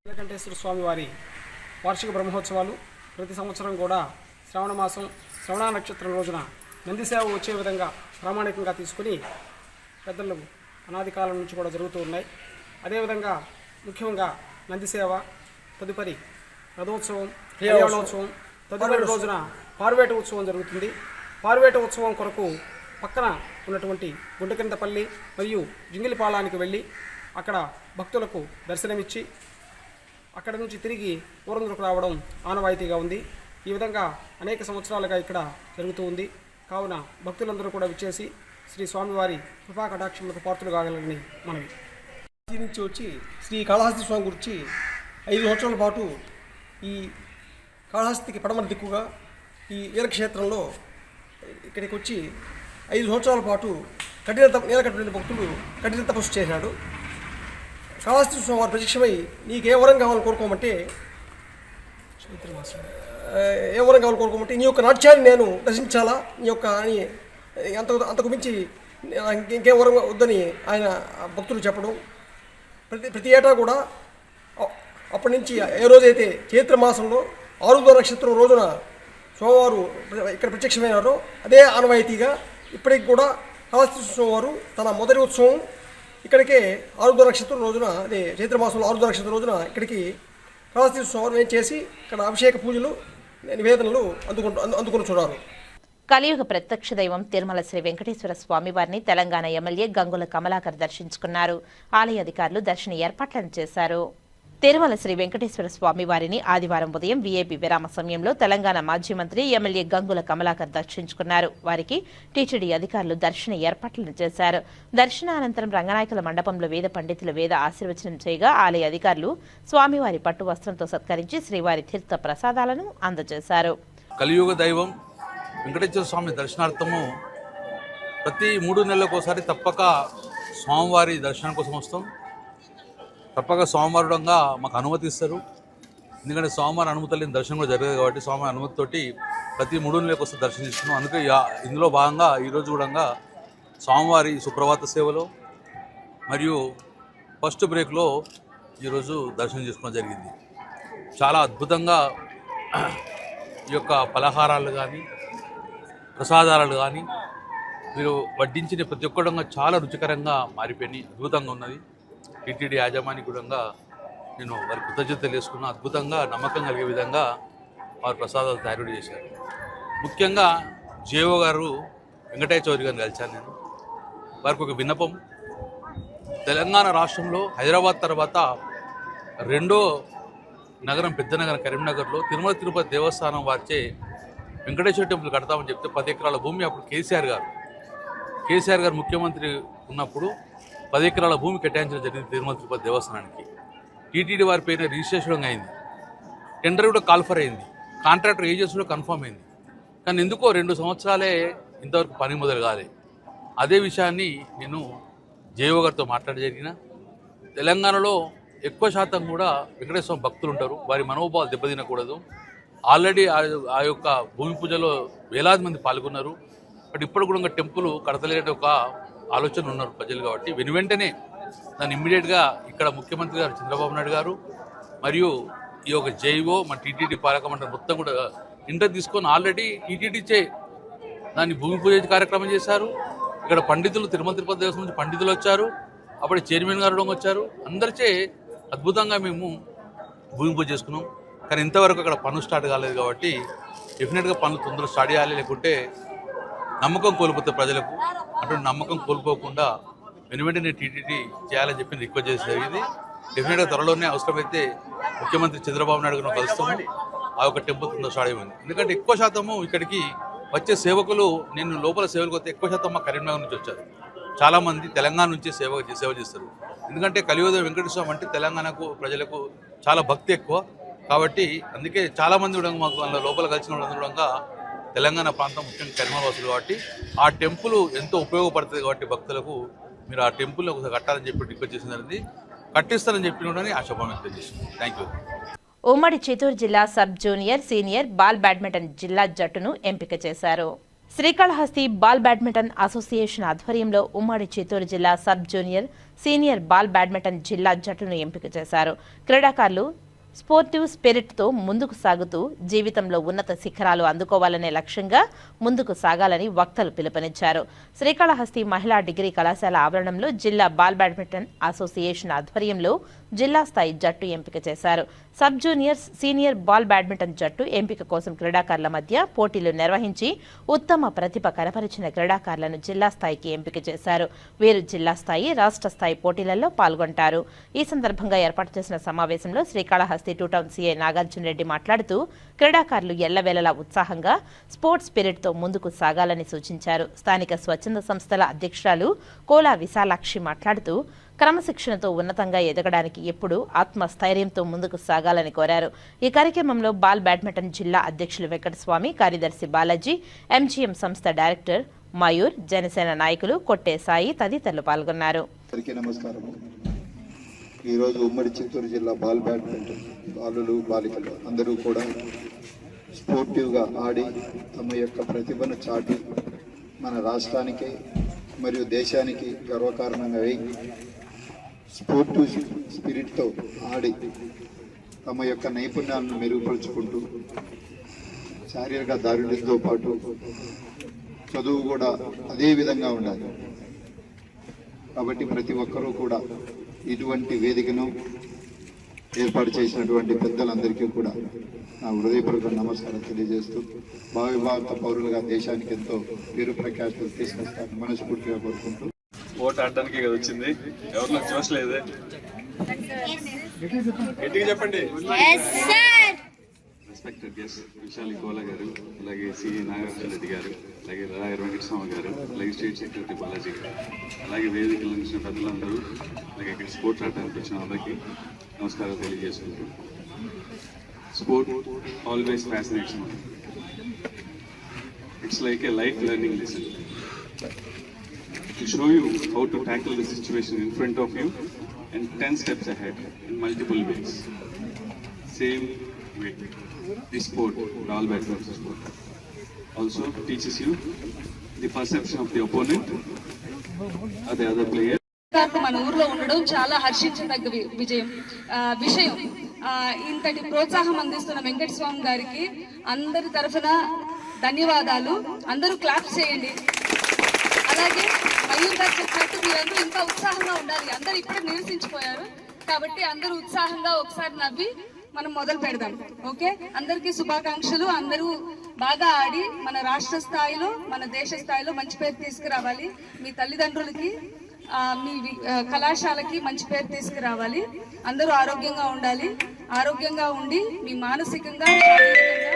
నీలకంఠేశ్వర స్వామి వారి వార్షిక బ్రహ్మోత్సవాలు ప్రతి సంవత్సరం కూడా శ్రావణ మాసం శ్రవణ నక్షత్రం రోజున నంది సేవ వచ్చే విధంగా ప్రామాణికంగా తీసుకుని పెద్దలు అనాది కాలం నుంచి కూడా జరుగుతూ ఉన్నాయి. అదేవిధంగా ముఖ్యంగా నంది సేవ, తదుపరి రథోత్సవం, కళ్యాణోత్సవం, తదుపరి రోజున పారువేట ఉత్సవం జరుగుతుంది. పారువేట ఉత్సవం కొరకు పక్కన ఉన్నటువంటి గుండెకిందపల్లి మరియు జింగిలిపాలానికి వెళ్ళి అక్కడ భక్తులకు దర్శనమిచ్చి అక్కడ నుంచి తిరిగి ఊరందుకు రావడం ఆనవాయితీగా ఉంది. ఈ విధంగా అనేక సంవత్సరాలుగా ఇక్కడ జరుగుతూ ఉంది. కావున భక్తులందరూ కూడా విచ్చేసి శ్రీ స్వామివారి కృపా కటాక్షములకు పాత్రలు కాగలని మనవి. నుంచి వచ్చి శ్రీ కాళహస్తి స్వామి గురించి 5 సంవత్సరాల పాటు ఈ కాళహస్తికి పడమర దిక్కుగా ఈ వీరక్షేత్రంలో ఇక్కడికి వచ్చి 5 సంవత్సరాల పాటు నీలకంఠుడైన భక్తుడు కఠిన తపస్సు చేశాడు. కాళహస్తి స్వామి వారు ప్రత్యక్షమై నీకు ఏ వరం కావాలని కోరుకోమంటే ఏ వరం కావాలని కోరుకోమంటే నీ యొక్క నాట్యాన్ని నేను దర్శించాలా, నీ యొక్క అని అంతకు మించి ఇంకేం వరం వద్దని ఆయన భక్తులు చెప్పడం. ప్రతి ఏటా కూడా అప్పటి నుంచి ఏ రోజైతే చైత్ర మాసంలో ఆరుద్ర నక్షత్రం రోజున స్వామివారు ఇక్కడ ప్రత్యక్షమైనారో అదే ఆనవాయితీగా ఇప్పటికి కూడా కాళహస్తి స్వామివారు తన మొదటి ఉత్సవం ఇక్కడికే ఆరుద్ర నక్షత్రం రోజున, అదే చైత్రమాసంలో ఆరుద్ర నక్షత్రం రోజున ఇక్కడికి కాళహస్తి స్వామివారు ఏం చేసి ఇక్కడ అభిషేక పూజలు నివేదనలు అందుకుని చూడారు. కలియుగ ప్రత్యక్ష దైవం తిరుమల శ్రీ వెంకటేశ్వర స్వామివారిని తెలంగాణ ఎమ్మెల్యే గంగుల కమలాకర్ దర్శించుకున్నారు. ఆలయ అధికారులు దర్శన ఏర్పాట్లను చేశారు. తిరుమల శ్రీ వెంకటేశ్వర స్వామివారిని ఆదివారం ఉదయం వీఐపీ విరామ సమయంలో తెలంగాణ మాజీ మంత్రి ఎమ్మెల్యే గంగుల కమలాకర్ దర్శించుకున్నారు. వారికి టీటీడీ అధికారులు దర్శన ఏర్పాట్లను చేశారు. దర్శనానంతరం రంగనాయకుల మండపంలో వేద పండితులు వేద ఆశీర్వచనం చేయగా ఆలయ అధికారులు స్వామివారి పట్టు వస్త్రంతో సత్కరించి శ్రీవారి తీర్థ ప్రసాదాలను అందజేశారు. కలియుగ దైవం వెంకటేశ్వర స్వామి దర్శనార్థము ప్రతి 3 నెలలకోసారి తప్పక స్వామివారి దర్శనం కోసం వస్తాం. తప్పక స్వామివారుడంగా మాకు అనుమతిస్తారు. ఎందుకంటే స్వామివారి అనుమతి లేని దర్శనం కూడా జరగదు కాబట్టి స్వామివారి అనుమతితోటి ప్రతి 3 నెలలకు వస్తే దర్శనం చేస్తున్నాం. అందుకే ఇందులో భాగంగా ఈరోజు కూడా స్వామివారి సుప్రభాత సేవలో మరియు ఫస్ట్ బ్రేక్లో ఈరోజు దర్శనం చేసుకోవడం జరిగింది. చాలా అద్భుతంగా ఈ యొక్క పలహారాలు కానీ ప్రసాదాలు కానీ మీరు వడ్డించిన ప్రతి ఒక్కడంగా చాలా రుచికరంగా మారిపోయినాయి. అద్భుతంగా ఉన్నది. టీటీడీ యాజమాన్య కూడా నేను వారి కృతజ్ఞతలు వేసుకున్న అద్భుతంగా నమ్మకం కలిగే విధంగా వారు ప్రసాదాలు తయారు చేశారు. ముఖ్యంగా జేఓ గారు వెంకటయ్య చౌదరి గారిని కలిశాను నేను. వారికి ఒక విన్నపం, తెలంగాణ రాష్ట్రంలో హైదరాబాద్ తర్వాత రెండో నగరం పెద్ద నగరం కరీంనగర్లో తిరుమల తిరుపతి దేవస్థానం వారిచే వెంకటేశ్వర టెంపుల్ కడతామని చెప్తే 10 ఎకరాల భూమి అప్పుడు కేసీఆర్ గారు ముఖ్యమంత్రి ఉన్నప్పుడు 10 ఎకరాల భూమి కేటాయించడం జరిగింది తిరుమల తిరుపతి దేవస్థానానికి. టీటీడీ వారి పైన రిజిస్ట్రేషన్ అయింది, టెండర్ కూడా కాల్ఫర్ అయింది, కాంట్రాక్టర్ ఏజెన్సీ కూడా కన్ఫర్మ్ అయింది. కానీ ఎందుకో 2 సంవత్సరాలే ఇంతవరకు పని మొదలు కాలే. అదే విషయాన్ని నేను జేఓ గారితో మాట్లాడి జరిగిన తెలంగాణలో ఎక్కువ శాతం కూడా వెంకటేశ్వర స్వామి భక్తులు ఉంటారు. వారి మనోభావాలు దెబ్బతినకూడదు. ఆల్రెడీ ఆ యొక్క భూమి పూజలో వేలాది మంది పాల్గొన్నారు. బట్ ఇప్పుడు కూడా టెంపుల్ కడతలేని ఒక ఆలోచన ఉన్నారు ప్రజలు. కాబట్టి వెంటనే దాన్ని ఇమ్మీడియట్గా ఇక్కడ ముఖ్యమంత్రి గారు చంద్రబాబు నాయుడు గారు మరియు ఈ యొక్క జైఓ మన టీటీడీ పాలక మండలి మొత్తం కూడా ఇంటర్ తీసుకొని ఆల్రెడీ టీటీడీచే దాన్ని భూమి పూజ కార్యక్రమం చేశారు. ఇక్కడ పండితులు తిరుమల తిరుపతి దేవస్థానం నుంచి పండితులు వచ్చారు, అప్పుడు చైర్మన్ గారు వచ్చారు. అందరిచే అద్భుతంగా మేము భూమి పూజ చేసుకున్నాం. కానీ ఇంతవరకు అక్కడ పనులు స్టార్ట్ కాలేదు కాబట్టి డెఫినెట్గా పనులు తొందరగా స్టార్ట్ చేయాలి, లేకుంటే నమ్మకం కోల్పోతే ప్రజలకు. అటువంటి నమ్మకం కోల్పోకుండా వెంటనే టీటీడీ చేయాలని చెప్పి రిక్వెస్ట్ చేసి జరిగింది. డెఫినెట్గా త్వరలోనే అవసరమైతే ముఖ్యమంత్రి చంద్రబాబు నాయుడు గారిని కలుస్తాము. ఆ యొక్క టెంపుల్ తొందరగా స్టార్ట్ అయింది. ఎందుకంటే ఎక్కువ శాతము ఇక్కడికి వచ్చే సేవకులు, నేను లోపల సేవలకు వస్తే ఎక్కువ శాతం మా కరీంనగర్ నుంచి వచ్చారు. చాలామంది తెలంగాణ నుంచి సేవ చేస్తారు. ఎందుకంటే కలియుగ వెంకటేశ్వర స్వామి అంటే తెలంగాణకు ప్రజలకు చాలా భక్తి ఎక్కువ కాబట్టి అందుకే చాలామంది కూడా మాకు వాళ్ళ లోపల కలిసిన వాళ్ళందరూ కూడా తెలంగాణ ప్రాంతం ముఖ్యంగా కరీంనగర్ వాసులు కాబట్టి ఆ టెంపుల్ ఎంతో ఉపయోగపడుతుంది కాబట్టి భక్తులకు మీరు ఆ టెంపుల్ ఒకసారి కట్టాలని చెప్పి రిక్వెస్ట్ చేసింది. కట్టిస్తారని చెప్పిన ఆశాభావం వ్యక్తం చేసింది. Thank you. ఉమ్మడి చిత్తూరు జిల్లా sub junior senior ball badminton జిల్లా జట్టును ఎంపిక చేశారు. శ్రీకాళహస్తి బాల్ బ్యాడ్మింటన్ అసోసియేషన్ ఆధ్వర్యంలో ఉమ్మడి చిత్తూరు జిల్లా sub junior senior ball badminton జిల్లా జట్టును ఎంపిక చేశారు. క్రీడాకారులు స్పోర్టివ్ స్పిరిట్తో ముందుకు సాగుతూ జీవితంలో ఉన్నత శిఖరాలు అందుకోవాలనే లక్ష్యంగా ముందుకు సాగాలని వక్తలు పిలుపునిచ్చారు. శ్రీకాళహస్తి మహిళా డిగ్రీ కళాశాల ఆవరణంలో జిల్లా బాల్ బ్యాడ్మింటన్ అసోసియేషన్ ఆధ్వర్యంలో జిల్లా స్థాయి జట్టు ఎంపిక చేశారు. Sub juniors senior ball badminton జట్టు ఎంపిక కోసం క్రీడాకారుల మధ్య పోటీలు నిర్వహించి ఉత్తమ ప్రతిభ కనపరిచిన క్రీడాకారులను జిల్లా స్థాయికి ఎంపిక చేశారు. వీరు జిల్లా స్థాయి, రాష్ట్ర స్థాయి పోటీలలో పాల్గొంటారు. ఈ సందర్భంగా ఏర్పాటు చేసిన సమావేశంలో శ్రీకాళహస్తి 2 టౌన్ సీఐ నాగార్జున రెడ్డి మాట్లాడుతూ క్రీడాకారులు ఎల్లవేళలా ఉత్సాహంగా స్పోర్ట్స్ స్పిరిట్తో ముందుకు సాగాలని సూచించారు. స్థానిక స్వచ్ఛంద సంస్థల అధ్యక్షురాలు కోలా విశాలాక్షి మాట్లాడుతూ క్రమశిక్షణతో ఉన్నతంగా ఎదగడానికి ఎప్పుడూ ఆత్మస్థైర్యంతో ముందుకు సాగాలని కోరారు. ఈ కార్యక్రమంలో బాల్ బ్యాడ్మింటన్ జిల్లా అధ్యక్షులు వెంకటస్వామి, కార్యదర్శి బాలాజీ, ఎంజీఎం సంస్థ డైరెక్టర్ మయూర్, జనసేన నాయకులు కొట్టే సాయి తదితరులు పాల్గొన్నారు. ఈరోజు ఉమ్మడి చిత్తూరు జిల్లా బాల్ బ్యాడ్మింటన్ బాలులు బాలికలు అందరూ కూడా స్పోర్టివ్గా ఆడి తమ యొక్క ప్రతిభను చాటి మన రాష్ట్రానికి మరియు దేశానికి గర్వకారణంగా అయి స్పోర్టివ్ స్పిరిట్తో ఆడి తమ యొక్క నైపుణ్యాలను మెరుగుపరుచుకుంటూ శారీరక దారుఢ్యంతో పాటు చదువు కూడా అదే విధంగా ఉండాలి. కాబట్టి ప్రతి ఒక్కరూ కూడా ఇటువంటి వేదికను ఏర్పాటు చేసినటువంటి పెద్దలందరికీ కూడా నా హృదయపూర్వక నమస్కారం తెలియజేస్తూ భావిభారత పౌరులుగా దేశానికి ఎంతో పేరు ప్రఖ్యాతులు తీసుకొస్తాను మనస్ఫూర్తిగా కోరుకుంటూ. ఓటు ఆడడానికి కదా వచ్చింది, ఎవరిలో చూసలేదే గట్టిగా చెప్పండి. రెస్పెక్టెడ్ గెస్ట్ విశాలి కోలా గారు, అలాగే సిఈ నాగార్జున రెడ్డి గారు, అలాగే రాయర్ వెంకటస్వామి గారు, అలాగే స్టేట్ సెక్రటరీ బాలాజీ గారు, అలాగే వేదికలు అందించిన పెద్దలందరూ, అలాగే ఇక్కడ స్పోర్ట్స్ ఆడడానికి వచ్చిన అందరికీ నమస్కారాలు తెలియజేసుకుంటూ. Sport always fascinates me. It's like A life learning lesson to show you how to tackle the situation in front of you and 10 steps ahead in multiple ways. Same way, this sport, ball badminton sport, also teaches you the perception of the opponent or the other player. మన ఊర్లో ఉండడం చాలా హర్షించదగ్గ విషయం. ఇంతటి ప్రోత్సాహం అందిస్తున్న వెంకటస్వామి గారికి అందరి తరఫున ధన్యవాదాలు. అందరూ క్లాప్స్ చేయండి. అలాగే మయూర్ గారు చెప్పినట్టు మీరందరూ ఇంకా ఉత్సాహంగా ఉండాలి. అందరూ ఇప్పుడే నిరసించిపోయారు కాబట్టి అందరూ ఉత్సాహంగా ఒకసారి నవ్వి మనం మొదలు పెడదాం. ఓకే, అందరికీ శుభాకాంక్షలు. అందరూ బాగా ఆడి మన రాష్ట్ర స్థాయిలో, మన దేశ స్థాయిలో మంచి పేరు తీసుకురావాలి. మీ తల్లిదండ్రులకి, మీ కళాశాలకి మంచి పేరు తీసుకురావాలి. అందరూ ఆరోగ్యంగా ఉండాలి. ఆరోగ్యంగా ఉండి మీ మానసికంగా, శారీరకంగా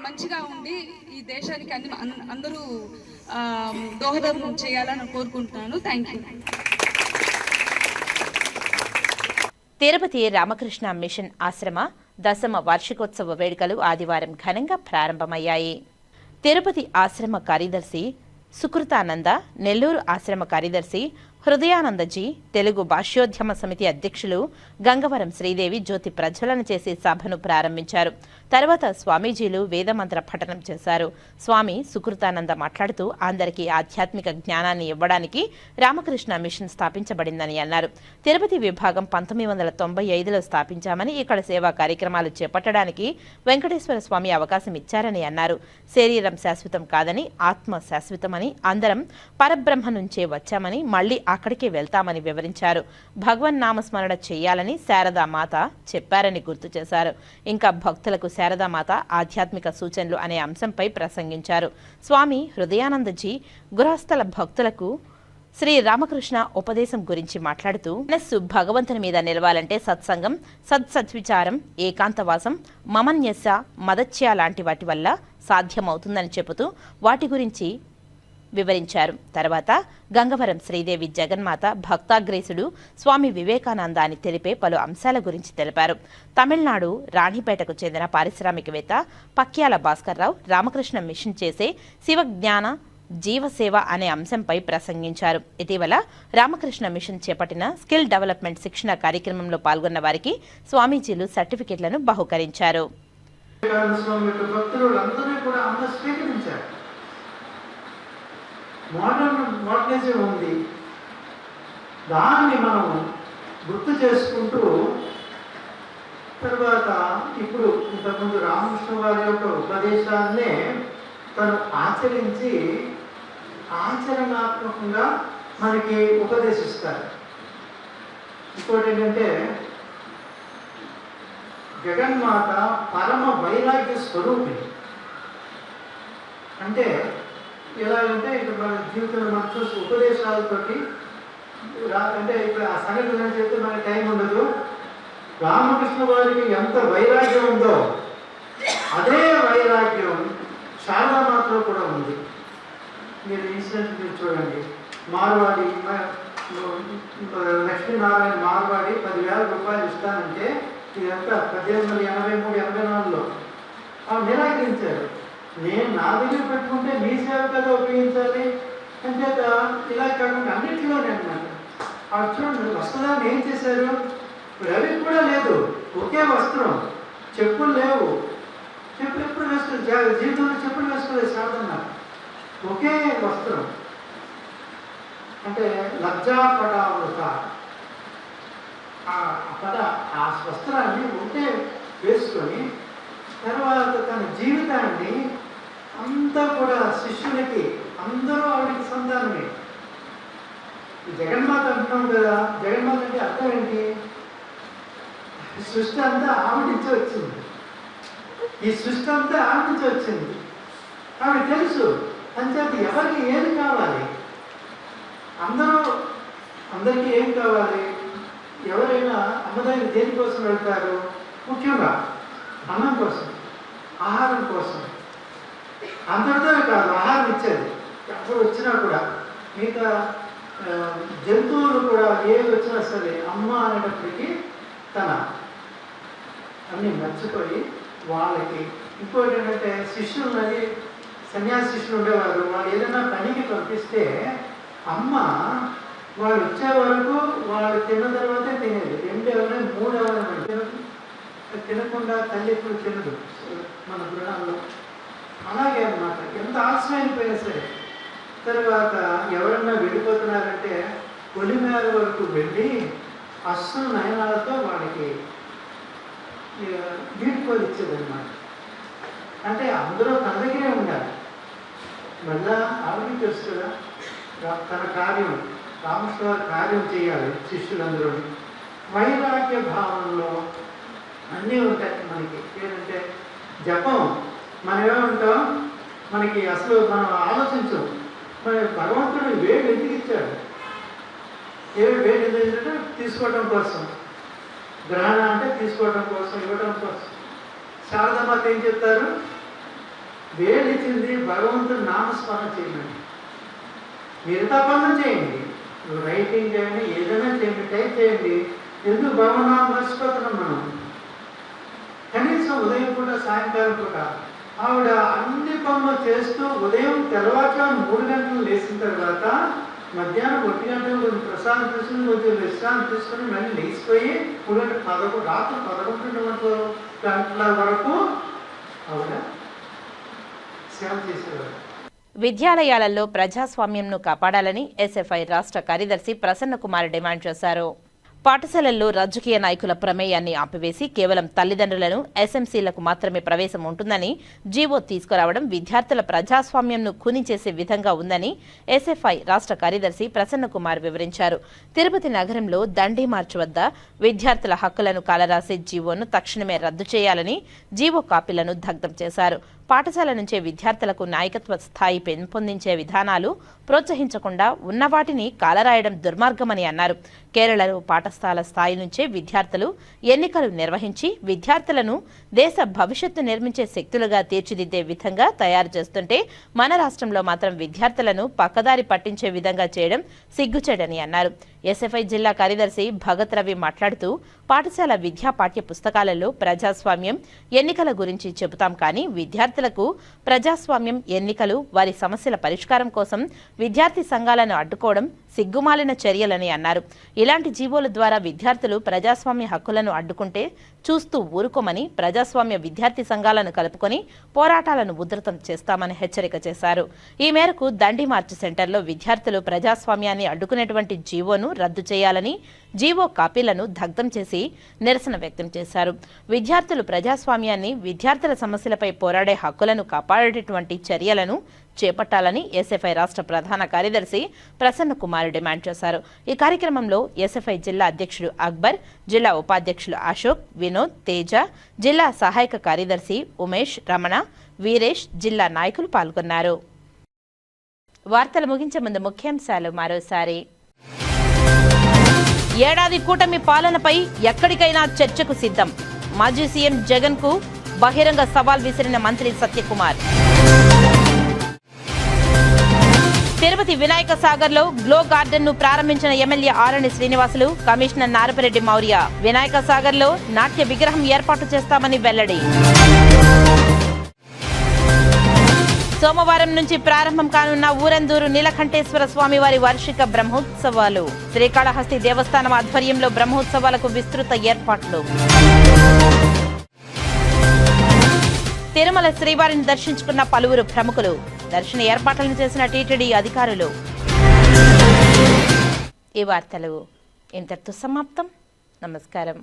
మంచిగా ఉండి ఈ దేశానికి అందరూ దోహదం చేయాలని కోరుకుంటున్నాను. Thank you. Tirupati Ramakrishna Mission ఆశ్రమ 10వ వార్షికోత్సవ వేడుకలు ఆదివారం ఘనంగా ప్రారంభమయ్యాయి. తిరుపతి ఆశ్రమ కార్యదర్శి సుకృతానంద, నెల్లూరు ఆశ్రమ కార్యదర్శి హృదయానందజీ తెలుగు భాష్యోద్యమ సమితి అధ్యక్షులు గంగవరం శ్రీదేవి జ్యోతి ప్రజ్వలన చేసి సభను ప్రారంభించారు. తర్వాత స్వామీజీలు వేదమంత్ర పఠనం చేశారు. స్వామి సుకృతానంద మాట్లాడుతూ అందరికీ ఆధ్యాత్మిక జ్ఞానాన్ని ఇవ్వడానికి రామకృష్ణ మిషన్ స్థాపించబడిందని అన్నారు. తిరుపతి విభాగం 1995లో స్థాపించామని, ఇక్కడ సేవా కార్యక్రమాలు చేపట్టడానికి వెంకటేశ్వర స్వామి అవకాశం ఇచ్చారని అన్నారు. శరీరం శాశ్వతం కాదని, ఆత్మ శాశ్వతమని, అందరం పరబ్రహ్మ నుంచే వచ్చామని, మళ్లీ అక్కడికి వెళ్తామని వివరించారు. భగవన్ నామస్మరణ చేయాలని శారదామాత చెప్పారని గుర్తు చేశారు. ఇంకా భక్తులకు శారదామాత ఆధ్యాత్మిక సూచనలు అనే అంశంపై ప్రసంగించారు. స్వామి హృదయానందజీ గృహస్థల భక్తులకు శ్రీ రామకృష్ణ ఉపదేశం గురించి మాట్లాడుతూ, మనస్సు భగవంతుని మీద నిలవాలంటే సత్సంగం, సద్విచారం, ఏకాంతవాసం, మమన్యస, మదత్య లాంటి వాటి వల్ల సాధ్యమవుతుందని చెబుతూ వాటి గురించి వివరించారు. తర్వాత గంగవరం శ్రీదేవి జగన్మాత భక్తాగ్రేసుడు స్వామి వివేకానంద అని తెలిపే పలు అంశాల గురించి తెలిపారు. తమిళనాడు రాణిపేటకు చెందిన పారిశ్రామికవేత్త పక్యాల భాస్కర్రావు రామకృష్ణ మిషన్ చేసే శివజ్ఞాన జీవసేవ అనే అంశంపై ప్రసంగించారు. ఇటీవల రామకృష్ణ మిషన్ చేపట్టిన స్కిల్ డెవలప్మెంట్ శిక్షణ కార్యక్రమంలో పాల్గొన్న వారికి స్వామీజీలు సర్టిఫికెట్లను బహుకరించారు. మోడర్నిజం ఉంది, దాన్ని మనం గుర్తు చేసుకుంటూ తర్వాత ఇప్పుడు ఇంతకుముందు రామకృష్ణ వారి యొక్క ఉపదేశాన్నే తను ఆచరించి ఆచరణాత్మకంగా మనకి ఉపదేశిస్తారు. ఇంకోటి ఏంటంటే జగన్మాత పరమ వైరాగ్య స్వరూపిణి. అంటే ఎలాగంటే ఇక్కడ మన జీవితంలో మనం చూసి ఉపదేశాలతోటి అంటే ఇక్కడ ఆ సంఘటన చెప్తే మనకి టైం ఉండదు. రామకృష్ణ వారికి ఎంత వైరాగ్యం ఉందో అదే వైరాగ్యం శారదామాతలో కూడా ఉంది. మీరు ఇన్సిడెంట్ మీరు చూడండి. మార్వాడి లక్ష్మీనారాయణ మార్వాడి 10,000 రూపాయలు ఇస్తానంటే ఇదంతా 1883-84లో నిరాకరించారు. నేను నా దగ్గర పెట్టుకుంటే మీ సేవ కదా ఉపయోగించాలి అంచేత ఇలా కాకుండా అన్నింటిలోనే అన్నమాట. అక్కడ చూడండి వస్త్రాన్ని ఏం చేశారు, రవి కూడా లేదు, ఒకే వస్త్రం, చెప్పులు లేవు, చెప్పులు ఎప్పుడు వేసుకోలేదు, జీవితంలో చెప్పులు వేసుకోలేదు సాధన, ఒకే వస్త్రం. అంటే లజ్జాపటావృత ఆ వస్త్రాన్ని ఉంటే వేసుకొని తర్వాత తన జీవితాన్ని అంతా కూడా శిష్యులకి అందరూ ఆవిడకి సంతానమే. జగన్మాత అంటున్నాం కదా, జగన్మాత అంటే అర్థం ఏంటి? సృష్టి అంతా ఆవిడ నుంచి వచ్చింది, ఈ సృష్టి అంతా ఆవిడ నుంచి వచ్చింది. ఆవిడ తెలుసు అంచేత ఎవరికి ఏది కావాలి, అందరికీ ఏం కావాలి. ఎవరైనా అమ్మదానికి దేనికోసం వెళ్తారు? ముఖ్యంగా అన్నం కోసం, ఆహారం కోసం. అంతటితో కాదు ఆహారం ఇచ్చేది, ఎప్పుడు వచ్చినా కూడా మిగతా జంతువులు కూడా ఏది వచ్చినా సరే అమ్మ అనేటప్పటికీ తన అన్నీ మర్చిపోయి వాళ్ళకి. ఇంకోటి ఏంటంటే శిష్యులని, సన్యాసి శిష్యులు ఉండేవారు, వాళ్ళు ఏదైనా పనికి పంపిస్తే అమ్మ వాళ్ళు వచ్చే వరకు వాళ్ళు తిన్న తర్వాతే తినేది. 2 ఎవరైనా 3 ఎవరైనా తినకుండా తల్లి ఎప్పుడు తినదు మన పురాణంలో. అలాగే అన్నమాట, ఎంత ఆశ్రమైపోయినా సరే. తర్వాత ఎవరన్నా వెళ్ళిపోతున్నారంటే పొలిమేర వరకు వెళ్ళి అస్సలు నయనాలతో వాడికి వీడుకోలు ఇచ్చేదన్నమాట. అంటే అందరూ తన దగ్గరే ఉండాలి. మళ్ళా ఆవిడకి తెలుసు కదా తన కార్యం, రామకృష్ణ వారి కార్యం చేయాలి శిష్యులందరూ. వైరాగ్య భావంలో అన్నీ ఉంటాయి మనకి. ఏంటంటే జపం మనం ఏమంటాం, మనకి అసలు మనం ఆలోచించాం మన భగవంతుడు వేడి ఎందుకు ఇచ్చాడు? వేడి ఎందుకంటే తీసుకోవడం కోసం, గ్రహణ అంటే తీసుకోవడం కోసం, ఇవ్వడం కోసం. శారదామాత ఏం చెప్తారు? వేడి ఇచ్చింది భగవంతుడు నామస్మరణ చేయండి, మిగతా పనులు చేయండి, రైటింగ్ చేయండి, ఏదైనా చేయండి, టైప్ చేయండి. ఎందుకు భగవన్నామం మర్చిపోతున్నాం మనం? కనీసం ఉదయం పూట సాయంకాలం పూట ఆవిడ అన్ని పనులు చేస్తూ ఉదయం తెల్లవారుజాము 3 గంటలు లేచిన తర్వాత మధ్యాహ్నం 1 గంటలకు కొంచెం ప్రసాదం తీసుకుని కొంచెం విశ్రాంతి తీసుకుని మళ్ళీ లేచిపోయి రాత్రి 11 గంటల వరకు ఆవిడ సేవ చేసేవారు. విద్యాలయాలలో ప్రజాస్వామ్యంను కాపాడాలని ఎస్ఎఫ్ఐ రాష్ట్ర కార్యదర్శి ప్రసన్న కుమార్ డిమాండ్ చేశారు. పాఠశాలల్లో రాజకీయ నాయకుల ప్రమేయాన్ని ఆపివేసి కేవలం తల్లిదండ్రులను ఎస్ఎంసీలకు మాత్రమే ప్రవేశం ఉంటుందని జీవో తీసుకురావడం విద్యార్థుల ప్రజాస్వామ్యంను ఖూనీ చేసే విధంగా ఉందని ఎస్ఎఫ్ఐ రాష్ట్ర కార్యదర్శి ప్రసన్న కుమార్ వివరించారు. తిరుపతి నగరంలో దండి మార్చ్ వద్ద విద్యార్థుల హక్కులను కాలరాసే జీవోను తక్షణమే రద్దు చేయాలని జీవో కాపీలను దగ్ధం చేశారు. పాఠశాల నుంచే విద్యార్థులకు నాయకత్వ స్థాయి పెంపొందించే విధానాలు ప్రోత్సహించకుండా ఉన్న వాటిని కాలరాయడం దుర్మార్గమని అన్నారు. కేరళలో పాఠశాల స్థాయి నుంచే విద్యార్థులు ఎన్నికలు నిర్వహించి విద్యార్థులను దేశ భవిష్యత్తు నిర్మించే శక్తులుగా తీర్చిదిద్దే విధంగా తయారు చేస్తుంటే మన రాష్ట్రంలో మాత్రం విద్యార్థులను పక్కదారి పట్టించే విధంగా చేయడం సిగ్గుచేడని అన్నారు. ఎస్ఎఫ్ఐ జిల్లా కార్యదర్శి భగత్ రవి మాట్లాడుతూ పాఠశాల విద్యా పాఠ్య పుస్తకాలలో ప్రజాస్వామ్యం ఎన్నికల గురించి చెబుతాం కానీ విద్యార్థులకు ప్రజాస్వామ్యం ఎన్నికలు వారి సమస్యల పరిష్కారం కోసం విద్యార్థి సంఘాలను అడ్డుకోవడం సిగ్గుమాలిన చర్యలని అన్నారు. ఇలాంటి జీవోల ద్వారా విద్యార్థులు ప్రజాస్వామ్య హక్కులను అడ్డుకుంటే చూస్తూ ఊరుకోమని ప్రజాస్వామ్య విద్యార్థి సంఘాలను కలుపుకొని పోరాటాలను ఉధృతం చేస్తామని హెచ్చరిక చేశారు. ఈ మేరకు దండి మార్చ్ సెంటర్లో విద్యార్థులు ప్రజాస్వామ్యాన్ని అడ్డుకునేటువంటి జీవోను రద్దు చేయాలని జీవో కాపీలను దగ్ధం చేసి నిరసన వ్యక్తం చేశారు. విద్యార్థులు ప్రజాస్వామ్యాన్ని విద్యార్థుల సమస్యలపై పోరాడే హక్కులను కాపాడేటువంటి చర్యలను చేపట్టాలని ఎస్ఎఫ్ఐ రాష్ట్ర ప్రధాన కార్యదర్శి ప్రసన్న కుమార్ డిమాండ్ చేశారు. ఈ కార్యక్రమంలో ఎస్ఎఫ్ఐ జిల్లా అధ్యక్షుడు అక్బర్, జిల్లా ఉపాధ్యక్షులు అశోక్, వినోద్, తేజ, జిల్లా సహాయక కార్యదర్శి ఉమేష్, రమణ, వీరేష్, జిల్లా నాయకులు పాల్గొన్నారు. వార్తలు ముగించే ముందు ముఖ్యాంశాలు మరోసారి. ఏడాది కూటమి పాలనపై ఎక్కడికైనా చర్చకు సిద్ధం. మాజీ సీఎం జగన్ కు బహిరంగ సవాల్ విసిరిన మంత్రి సత్యకుమార్. తిరుపతి వినాయక సాగర్ లో గ్లో గార్డెన్ ను ప్రారంభించిన ఎమ్మెల్యే ఆరణి శ్రీనివాసులు, కమిషనర్ నారపరెడ్డి మౌర్య. వినాయక సాగర్ లో నాట్య విగ్రహం ఏర్పాటు చేస్తామని వెల్లడి. సోమవారం నుంచి ప్రారంభం కానున్న ఊరందూరు నీలకంఠేశ్వర స్వామివారి వార్షిక బ్రహ్మోత్సవాలు. శ్రీకాళహస్తి దేవస్థానం ఆధ్వర్యంలో బ్రహ్మోత్సవాలకు విస్తృత ఏర్పాట్లు. తిరుమల శ్రీవారిని దర్శించుకున్న పలువురు ప్రముఖులు. దర్శన ఏర్పాట్లను చేసిన టీటీడీ అధికారులు. ఈ వార్తలు ఇంతటితో సమాప్తం. నమస్కారం.